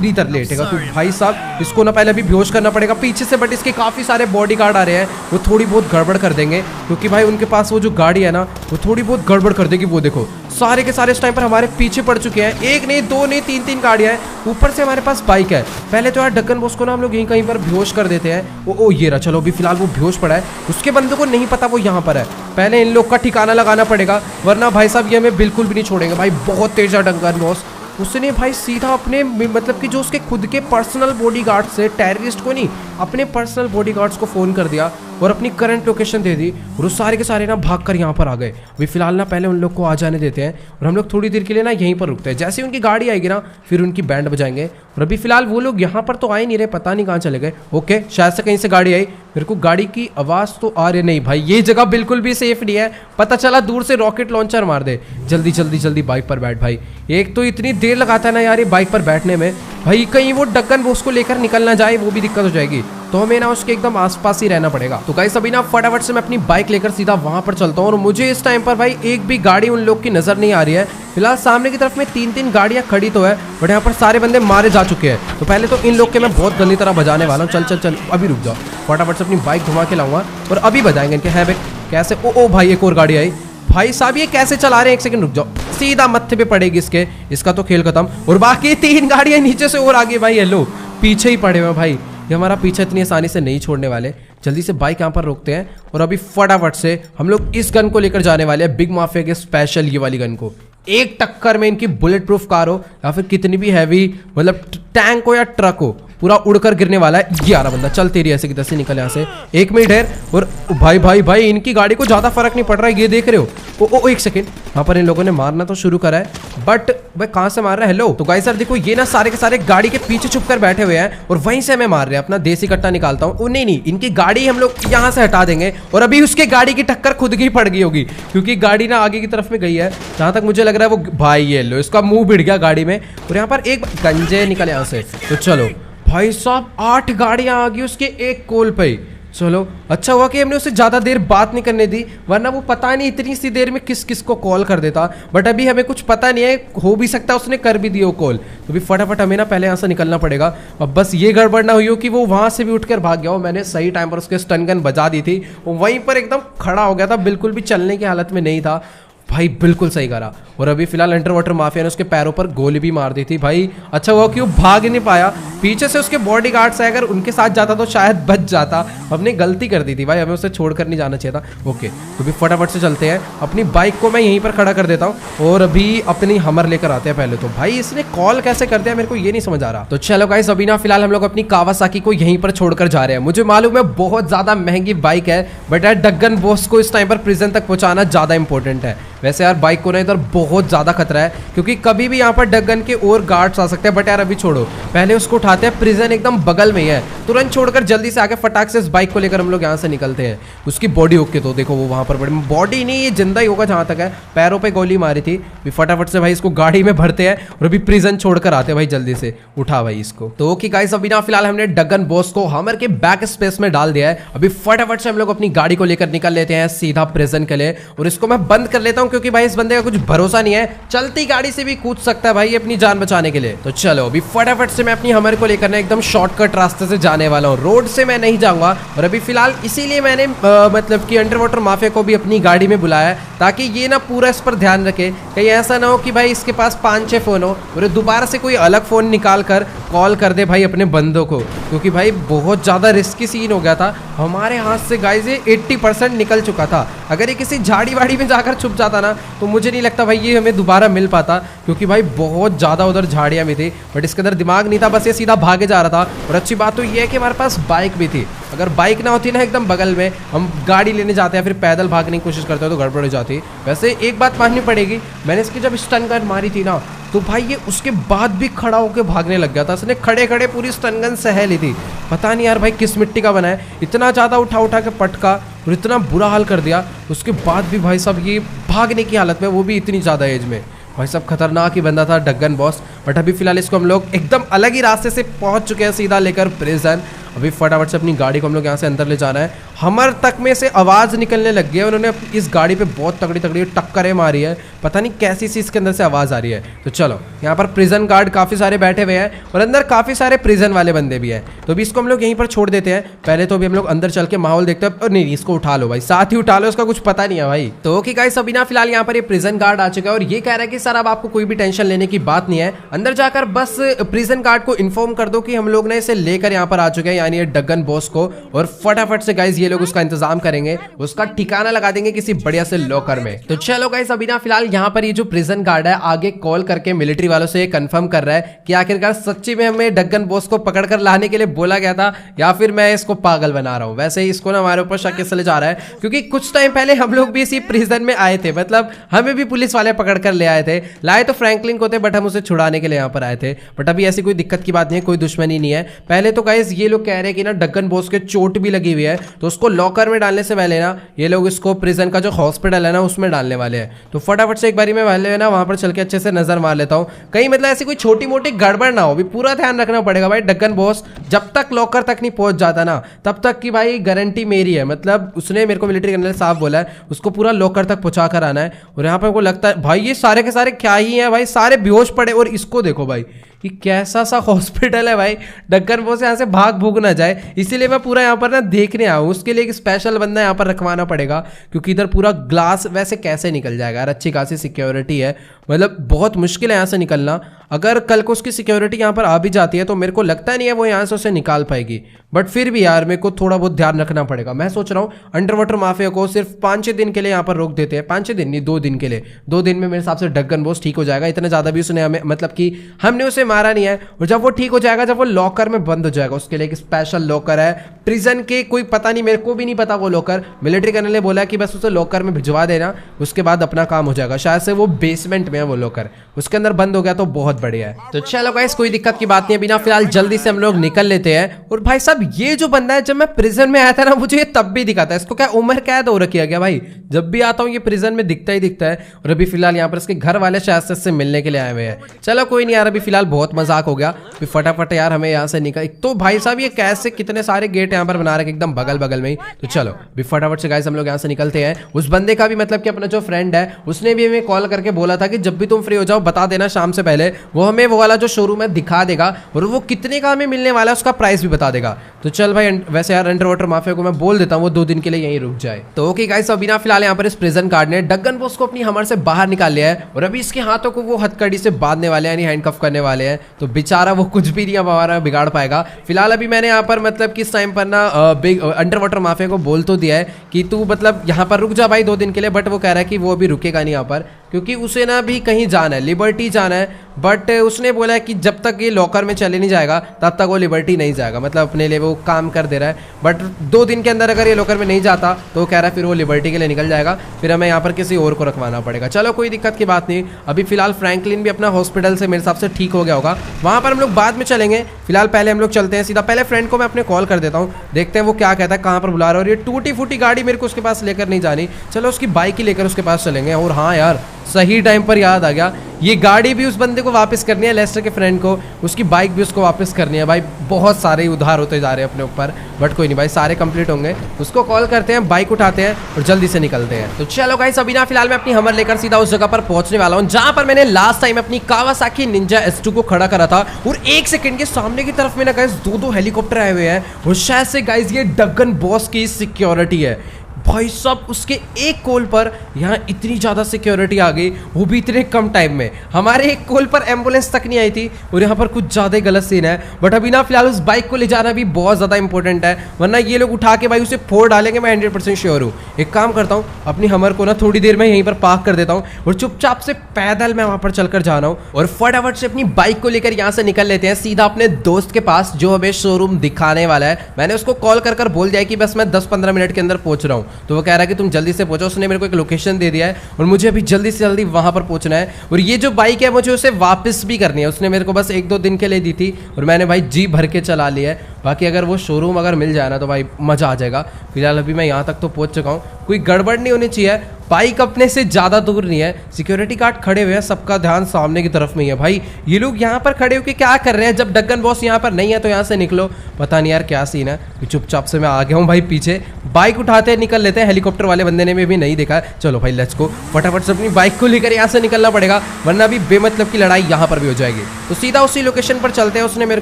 इधर लेटेगा तो भाई साहब इसको ना पहले अभी बेहोश करना पड़ेगा पीछे से। बट इसके काफी सारे बॉडीगार्ड आ रहे हैं, वो थोड़ी बहुत गड़बड़ कर देंगे क्योंकि भाई उनके पास वो जो गाड़ी है ना वो थोड़ी बहुत गड़बड़ कर देगी। वो देखो सारे के सारे इस टाइम पर हमारे पीछे पड़ चुके हैं। एक नहीं, दो नहीं, तीन गाड़ियां हैं। ऊपर से हमारे पास बाइक है। पहले तो यार डक्कन बॉस को ना हम लोग यहीं कहीं पर बेहोश कर देते हैं। ओ ये रहा, चलो अभी फिलहाल वो बेहोश पड़ा है। उसके बंदे को नहीं पता वो यहाँ पर है। पहले इन लोग का ठिकाना लगाना पड़ेगा, वरना भाई साहब ये हमें बिल्कुल भी नहीं छोड़ेंगे भाई। बहुत तेज है डक्कन बॉस। उसने भाई सीधा अपने मतलब कि जो उसके खुद के पर्सनल बॉडीगार्ड से, टेररिस्ट को नहीं, अपने पर्सनल बॉडीगार्ड्स को फोन कर दिया और अपनी करंट लोकेशन दे दी। और वो सारे के सारे ना भाग कर यहाँ पर आ गए। अभी फिलहाल ना पहले उन लोग को आ जाने देते हैं और हम लोग थोड़ी देर के लिए ना यहीं पर रुकते हैं। जैसे ही उनकी गाड़ी आएगी ना फिर उनकी बैंड बजाएंगे। और अभी फिलहाल वो लोग यहाँ पर तो आ ही नहीं रहे, पता नहीं कहाँ चले गए। ओके, शायद से कहीं से गाड़ी आई, मेरे को गाड़ी की आवाज़ तो आ रही नहीं भाई। ये जगह बिल्कुल भी सेफ नहीं है, पता चला दूर से रॉकेट लॉन्चर मार दे। जल्दी जल्दी जल्दी बाइक पर बैठ भाई। एक तो इतनी देर लगाता है ना यार ये बाइक पर बैठने में भाई, कहीं वो डक्कन बॉस को लेकर निकल ना जाए, वो भी दिक्कत हो जाएगी। तो हमें ना उसके एकदम आसपास ही रहना पड़ेगा। तो गाइस अभी ना फटाफट से मैं अपनी बाइक लेकर सीधा वहां पर चलता हूँ। और मुझे इस टाइम पर भाई एक भी गाड़ी उन लोग की नजर नहीं आ रही है। फिलहाल सामने की तरफ में तीन गाड़ियां खड़ी तो है, बट यहाँ पर सारे बंदे मारे जा चुके हैं। तो पहले तो इन लोग के मैं बहुत गंदी तरह बजाने वाला हूँ। चल चल चल, अभी रुक जाओ, फटाफट से अपनी बाइक घुमा के लाऊंगा और अभी बजाएंगे इनके। है कैसे? ओ भाई एक और गाड़ी आई भाई साहब। ये कैसे चला रहे हैं? एक सेकंड रुक जाओ, सीधा मत्थे पे पड़ेगी इसके। इसका तो खेल खत्म। और बाकी 3 गाड़ियां नीचे से और आगे भाई। हेलो, पीछे ही पड़े हुए भाई, ये हमारा पीछे इतनी आसानी से नहीं छोड़ने वाले। जल्दी से बाइक यहाँ पर रोकते हैं और अभी फटाफट से हम लोग इस गन को लेकर जाने वाले हैं, बिग माफिया के स्पेशल ये वाली गन को। एक टक्कर में इनकी बुलेट प्रूफ कार हो या फिर कितनी भी हैवी मतलब टैंक हो या ट्रक हो, पूरा उड़कर गिरने वाला है। 11 बंदा, चल तेरी ऐसे की तैसे निकल यहाँ से। 1 मिनट है। और भाई भाई भाई इनकी गाड़ी को ज्यादा फर्क नहीं पड़ रहा है, ये देख रहे हो। ओ एक सेकंड, यहाँ पर इन लोगों ने मारना तो शुरू करा है, बट भाई कहाँ से मार रहा है? हेलो। तो गाइस सर देखो, ये ना सारे के सारे गाड़ी के पीछे छुप कर बैठे हुए हैं और वहीं से हमें मार रहे हैं। अपना देसी कट्टा निकालता हूँ। नहीं, इनकी गाड़ी हम लोग यहाँ से हटा देंगे। और अभी उसके गाड़ी की टक्कर खुद की पड़ गई होगी क्योंकि गाड़ी ना आगे की तरफ में गई है। जहां तक मुझे लग रहा है वो भाई, ये लो इसका मुंह भिड़ गया गाड़ी में। और यहाँ पर एक गंजे निकले यहाँ से। तो चलो भाई साहब 8 गाड़ियां आ गई उसके एक कॉल पे। चलो अच्छा हुआ कि हमने उसे ज्यादा देर बात नहीं करने दी, वरना वो पता नहीं इतनी सी देर में किस किस को कॉल कर देता। बट अभी हमें कुछ पता नहीं है, हो भी सकता है उसने कर भी दिया वो कॉल। तो भी फटाफट हमें ना पहले यहाँ से निकलना पड़ेगा। अब बस ये गड़बड़ ना हुई हो कि वो वहां से भी उठकर भाग गया हो। मैंने सही टाइम पर उसके स्टन गन बजा दी थी, वो वहीं पर एकदम खड़ा हो गया था, बिल्कुल भी चलने की हालत में नहीं था भाई। बिल्कुल सही करा। और अभी फिलहाल अंडर वाटर माफिया ने उसके पैरों पर गोली भी मार दी थी भाई। अच्छा हुआ कि वो भाग नहीं पाया, पीछे से उसके बॉडीगार्ड्स अगर उनके साथ जाता तो शायद बच जाता। हमने गलती कर दी थी भाई, हमें उसे छोड़कर नहीं जाना चाहिए था। ओके, तो भी फटाफट से चलते हैं। अपनी बाइक को मैं यहीं पर खड़ा कर देता हूँ और अभी अपनी हमर लेकर आते हैं। पहले तो भाई इसने कॉल कैसे कर दिया मेरे को ये नहीं समझ आ रहा। तो चलो गाइस अभी ना फिलहाल हम लोग अपनी कावासाकी को यहीं पर छोड़कर जा रहे हैं। मुझे मालूम है बहुत ज्यादा महंगी बाइक है, बट यार डक्कन बॉस को इस टाइम पर प्रिजन तक पहुंचाना ज्यादा इंपॉर्टेंट है। वैसे यार बाइक को ना इधर बहुत ज्यादा खतरा है क्योंकि कभी भी यहाँ पर डक्कन के और गार्ड्स आ सकते हैं। बट यार अभी छोड़ो, पहले उसको उठाते हैं। प्रिजन एकदम बगल में ही है, तुरंत छोड़कर जल्दी से आके फटाक से इस बाइक को लेकर हम लोग यहाँ से निकलते हैं। उसकी बॉडी ओके, तो देखो वो वहां पर बड़ी बॉडी नहीं, ये जिंदा ही होगा जहां तक है। पैरों पे गोली मारी थी। भी फटाफट से भाई इसको गाड़ी में भरते हैं और अभी प्रिजन छोड़कर आते हैं भाई। जल्दी से उठा भाई इसको। तो ओके गाइस अभी ना फिलहाल हमने डक्कन बॉस को हमर के बैक स्पेस में डाल दिया है। अभी फटाफट से हम लोग अपनी गाड़ी को लेकर निकल लेते हैं सीधा प्रिजन के लिए। और इसको मैं बंद कर लेता हूँ क्योंकि भाई इस बंदे का कुछ भरोसा नहीं है, चलती गाड़ी से भी कूद सकता है भाई अपनी जान बचाने के लिए। तो चलो अभी फटाफट से मैं अपनी हमर को लेकर ना एकदम शॉर्टकट रास्ते से जाने वाला हूँ, रोड से मैं नहीं जाऊंगा। और अभी फिलहाल इसीलिए मैंने मतलब कि अंडर वाटर माफिया को भी अपनी गाड़ी में बुलाया है ताकि ये ना पूरा इस पर ध्यान रखे। कहीं ऐसा ना हो कि भाई इसके पास 5-6 फोन हो और दोबारा से कोई अलग फोन निकाल कर कॉल कर दे भाई अपने बंदों को, क्योंकि भाई बहुत ज्यादा रिस्की सीन हो गया था। हमारे हाथ से गाइस ये 80% निकल चुका था। अगर ये किसी झाड़ी वाड़ी में जाकर छुप जाता ना तो मुझे नहीं लगता भाई ये हमें दोबारा मिल पाता, क्योंकि भाई बहुत ज़्यादा उधर झाड़ियाँ भी थी। बट इसके अंदर दिमाग नहीं था, बस ये सीधा भागे जा रहा था। और अच्छी बात तो ये है कि हमारे पास बाइक भी थी। अगर बाइक ना होती ना एकदम बगल में, हम गाड़ी लेने जाते हैं फिर पैदल भागने की कोशिश करते हो तो गड़बड़ हो जाती। वैसे एक बात माननी पड़ेगी, मैंने इसकी जब स्टन गन मारी थी ना तो भाई ये उसके बाद भी खड़ा होकर भागने लग गया था। इसने खड़े खड़े पूरी स्टन गन सह ली थी। पता नहीं यार भाई किस मिट्टी का बना है, इतना ज़्यादा उठा उठा के पटका और इतना बुरा हाल कर दिया। उसके बाद भी भाई साहब ये भागने की हालत में, वो भी इतनी ज़्यादा एज में। भाई साहब खतरनाक ही बंदा था डग्गन बॉस। बट अभी फिलहाल इसको हम लोग एकदम अलग ही रास्ते से पहुंच चुके हैं, सीधा लेकर प्रिजन। अभी फटाफट से अपनी गाड़ी को हम लोग यहाँ से अंदर ले जाना है। हमर तक में से आवाज़ निकलने लग गई है। उन्होंने इस गाड़ी पे बहुत तगड़ी तगड़ी टक्करें मारी है, पता नहीं कैसी सी इसके अंदर से आवाज़ आ रही है। तो चलो यहाँ पर प्रिजन गार्ड काफ़ी सारे बैठे हुए हैं और अंदर काफ़ी सारे प्रिजन वाले बंदे भी हैं। तो अभी इसको हम लोग यहीं पर छोड़ देते हैं। पहले तो अभी हम लोग अंदर चल के माहौल देखते हैं। और नहीं, इसको उठा लो भाई, साथ ही उठा लो, इसका कुछ पता नहीं है भाई। तो ओके गाइस, अभी ना फिलहाल यहाँ पर ये प्रिजन गार्ड आ चुका है और ये कह रहा है कि सर अब आपको कोई भी टेंशन लेने की बात नहीं है। अंदर जाकर बस प्रिजन गार्ड को इन्फॉर्म कर दो कि हम लोग ने इसे लेकर यहाँ पर आ चुके हैं, यानी ये डग्गन बॉस को। और फटाफट से गाइस ये लोग उसका इंतजाम करेंगे, उसका ठिकाना लगा देंगे किसी बढ़िया से लॉकर में। तो चलो गाइस, अभी ना फिलहाल यहाँ पर ये जो प्रिजन गार्ड है आगे कॉल करके मिलिट्री वालों से कंफर्म कर रहा है कि आखिरकार सच्ची में हमें डग्गन बॉस को पकड़कर लाने के लिए बोला गया था या फिर मैं इसको पागल बना रहा हूँ। वैसे ही इसको ना हमारे ऊपर शक इसलिए जा रहा है क्योंकि कुछ टाइम पहले हम लोग भी इसी प्रिजन में आए थे, मतलब हमें भी पुलिस वाले पकड़ कर ले आए थे। लाए तो फ्रैंकलिन को थे बट हम उसे छुड़ाने के लिए यहाँ पर आए थे। बट अभी ऐसी कोई दिक्कत की बात नहीं है, कोई दुश्मनी नहीं है। पहले तो गाइस ये लोग कह रहे हैं कि ना डग्गन बॉस के चोट भी लगी हुई है, तो उसको लॉकर में डालने से पहले ना ये लोग इसको प्रिजन का जो हॉस्पिटल है ना उसमें डालने वाले हैं। तो फटाफट से एक बारी मैं पहले ना वहां पर चल के अच्छे से नजर मार लेता हूँ, कहीं मतलब ऐसी कोई छोटी मोटी गड़बड़ ना हो। भी पूरा ध्यान रखना पड़ेगा भाई। डग्गन बॉस जब तक लॉकर तक नहीं पहुंच जाता ना तब तक की भाई गारंटी मेरी है। मतलब उसने मेरे को मिलिट्री जनरल साहब बोला है उसको पूरा लॉकर तक पहुंचा कर आना है। और यहाँ पर को लगता है भाई ये सारे के सारे क्या ही हैं भाई, सारे बेहोश पड़े। और इसको देखो भाई कि कैसा सा हॉस्पिटल है भाई, डग्गन बॉस यहाँ से भाग भूग ना जाए, इसीलिए मैं पूरा यहाँ पर ना देखने आऊँ। उसके लिए एक स्पेशल बंदा यहाँ पर रखवाना पड़ेगा क्योंकि इधर पूरा ग्लास वैसे कैसे निकल जाएगा यार, अच्छी खासी सिक्योरिटी है, मतलब बहुत मुश्किल है यहाँ से निकलना। अगर कल को उसकी सिक्योरिटी यहाँ पर आ भी जाती है तो मेरे को लगता नहीं है वो यहाँ से उसे निकाल पाएगी। बट फिर भी यार मेरे को थोड़ा बहुत ध्यान रखना पड़ेगा। मैं सोच रहा हूँ अंडर वाटर माफिया को सिर्फ 5-6 दिन के लिए यहाँ पर रोक देते हैं। 5-6 दिन नहीं, 2 दिन के लिए। 2 दिन में मेरे हिसाब से डग्गन बॉस ठीक हो जाएगा। इतना ज़्यादा भी उसने हमें, मतलब कि हमने उसे मारा नहीं है। और जब वो ठीक हो जाएगा, जब वो लॉकर में बंद हो जाएगा, उसके लिए एक स्पेशल लॉकर है प्रिजन के, कोई पता नहीं, मेरे को भी नहीं पता वो लॉकर। मिलिट्री कर्नल ने बोला कि बस उसे लॉकर में भिजवा देना, उसके बाद अपना काम हो जाएगा। शायद से वो बेसमेंट में है वो लॉकर, उसके अंदर बंद हो गया तो बहुत बढ़िया है। तो चलो गाइस, कोई दिक्कत की बात नहीं है। बिना फिलहाल जल्दी से हम लोग निकल लेते हैं। और भाई साहब ये जो बंदा है, जब मैं प्रिजन में आया था ना मुझे ये तब भी दिखा था। इसको क्या उम्र कैद हो रखी है क्या भाई? जब भी आता हूँ ये प्रिजन में दिखता ही दिखता है। और अभी फिलहाल यहाँ पर इसके घर वाले शायद से इससे मिलने के लिए आए हुए हैं। चलो कोई नहीं यार, अभी फिलहाल बहुत मजाक हो गया। फिर फटाफट यार हमें यहाँ से निकल। तो भाई साहब ये कैसे कितने सारे गेट यहाँ पर बना रखे एकदम बगल बगल में ही। तो चलो भी फटाफट से गाइस हम लोग यहाँ से निकलते हैं। उस बंदे का भी मतलब कि अपना जो फ्रेंड है उसने भी हमें कॉल करके बोला था कि जब भी तुम फ्री हो जाओ बता देना शाम से पहले, वो हमें वो वाला जो शोरूम है दिखा देगा और वो कितने का हमें मिलने वाला है उसका प्राइस भी बता देगा। तो चल भाई, वैसे यार अंडर वाटर माफिया को मैं बोल देता हूँ वो 2 दिन के लिए यहीं रुक जाए। तो ओके गाइस, अभी ना फिलहाल यहाँ पर इस प्रिजन गार्ड ने डग्गन बॉस को अपनी हमर से बाहर निकाल लिया है और अभी इसके हाथों को वो हथकड़ी से बांधने वाले हैं, यानी हैंडकफ करने वाले हैं। तो बेचारा वो कुछ भी नहीं हमारा बिगाड़ पाएगा। फिलहाल अभी मैंने यहाँ पर मतलब किस टाइम पर ना अंडर वाटर माफिया को बोल तो दिया है कि तू मतलब यहाँ पर रुक जा भाई 2 दिन के लिए। बट वो कह रहा है कि वो अभी रुकेगा नहीं यहाँ पर, क्योंकि उसे ना भी कहीं जाना है, लिबर्टी जाना है। बट उसने बोला है कि जब तक ये लॉकर में चले नहीं जाएगा तब तक वो लिबर्टी नहीं जाएगा, मतलब अपने लिए वो काम कर दे रहा है। बट 2 दिन के अंदर अगर ये लॉकर में नहीं जाता तो वो कह रहा है फिर वो लिबर्टी के लिए निकल जाएगा, फिर हमें यहाँ पर किसी और को रखवाना पड़ेगा। चलो कोई दिक्कत की बात नहीं। अभी फिलहाल फ्रैंकलिन भी अपना हॉस्पिटल से मेरे हिसाब से ठीक हो गया होगा, वहाँ पर हम लोग बाद में चलेंगे। फिलहाल पहले हम लोग चलते हैं सीधा। पहले फ्रेंड को मैं अपने कॉल कर देता हूँ, देखते हैं वो क्या कहता है, कहाँ पर बुला रहा है। और ये टूटी फूटी गाड़ी मेरे को उसके पास लेकर नहीं जानी, चलो उसकी बाइक ही लेकर उसके पास चलेंगे। और हाँ यार, सही टाइम पर याद आ गया, ये गाड़ी भी उस बंदे को वापस करनी है, लेस्टर के फ्रेंड को, उसकी बाइक भी उसको वापस करनी है। भाई बहुत सारे उधार होते जा रहे हैं अपने ऊपर, बट कोई नहीं भाई, सारे कंप्लीट होंगे। उसको कॉल करते हैं, बाइक उठाते हैं और जल्दी से निकलते हैं। तो चलो गाइस, अभी ना फिलहाल मैं अपनी हमर लेकर सीधा उस जगह पर पहुंचने वाला हूं जहां पर मैंने लास्ट टाइम अपनी कावासाकी निंजा S2 को खड़ा करा था। और 1 सेकंड के सामने की तरफ में ना गाइस 2 हेलीकॉप्टर आए हुए हैं और शायद से गाइस ये डग्गन बॉस की सिक्योरिटी है। भाई साहब उसके एक कॉल पर यहाँ इतनी ज़्यादा सिक्योरिटी आ गई, वो भी इतने कम टाइम में। हमारे एक कॉल पर एम्बुलेंस तक नहीं आई थी और यहाँ पर कुछ ज़्यादा ही गलत सीन है। बट अभी ना फिलहाल उस बाइक को ले जाना भी बहुत ज़्यादा इंपॉर्टेंट है, वरना ये लोग उठा के भाई उसे फोड़ डालेंगे, मैं 100% श्योर हूँ। एक काम करता हूँ, अपनी हमर को ना थोड़ी देर में यहीं पर पार्क कर देता हूँ और चुपचाप से पैदल मैं वहाँ पर चलकर जाना हूँ और फटाफट से अपनी बाइक को लेकर यहाँ से निकल लेते हैं सीधा अपने दोस्त के पास जो हमें शोरूम दिखाने वाला है। मैंने उसको कॉल कर बोल दिया कि बस मैं 10-15 मिनट के अंदर पहुंच रहा हूँ, तो वो कह रहा है कि तुम जल्दी से पहुंचो। उसने मेरे को एक लोकेशन दे दिया है और मुझे अभी जल्दी से जल्दी वहां पर पहुंचना है। और ये जो बाइक है मुझे उसे वापस भी करनी है, उसने मेरे को बस 1-2 दिन के लिए दी थी और मैंने भाई जी भर के चला लिया है। बाकी अगर वो शोरूम अगर मिल जाए ना तो भाई मज़ा आ जाएगा। फिलहाल अभी मैं यहाँ तक तो पहुँच चुका हूँ, कोई गड़बड़ नहीं होनी चाहिए। बाइक अपने से ज़्यादा दूर नहीं है, सिक्योरिटी गार्ड खड़े हुए हैं, सबका ध्यान सामने की तरफ में ही है। भाई ये लोग यहाँ पर खड़े होकर क्या कर रहे हैं? जब डगन बॉस यहाँ पर नहीं है तो यहाँ से निकलो। पता नहीं यार क्या सीन है। चुपचाप से मैं आ गया हूँ भाई पीछे, बाइक उठाते निकल लेते हैं। हेलीकॉप्टर वाले बंदे ने भी नहीं देखा है। चलो भाई लेट्स गो, फटाफट से अपनी बाइक को लेकर यहाँ से निकलना पड़ेगा, वरना भी बेमतलब की लड़ाई यहाँ पर भी हो जाएगी। तो सीधा उसी लोकेशन पर चलते हैं। उसने मेरे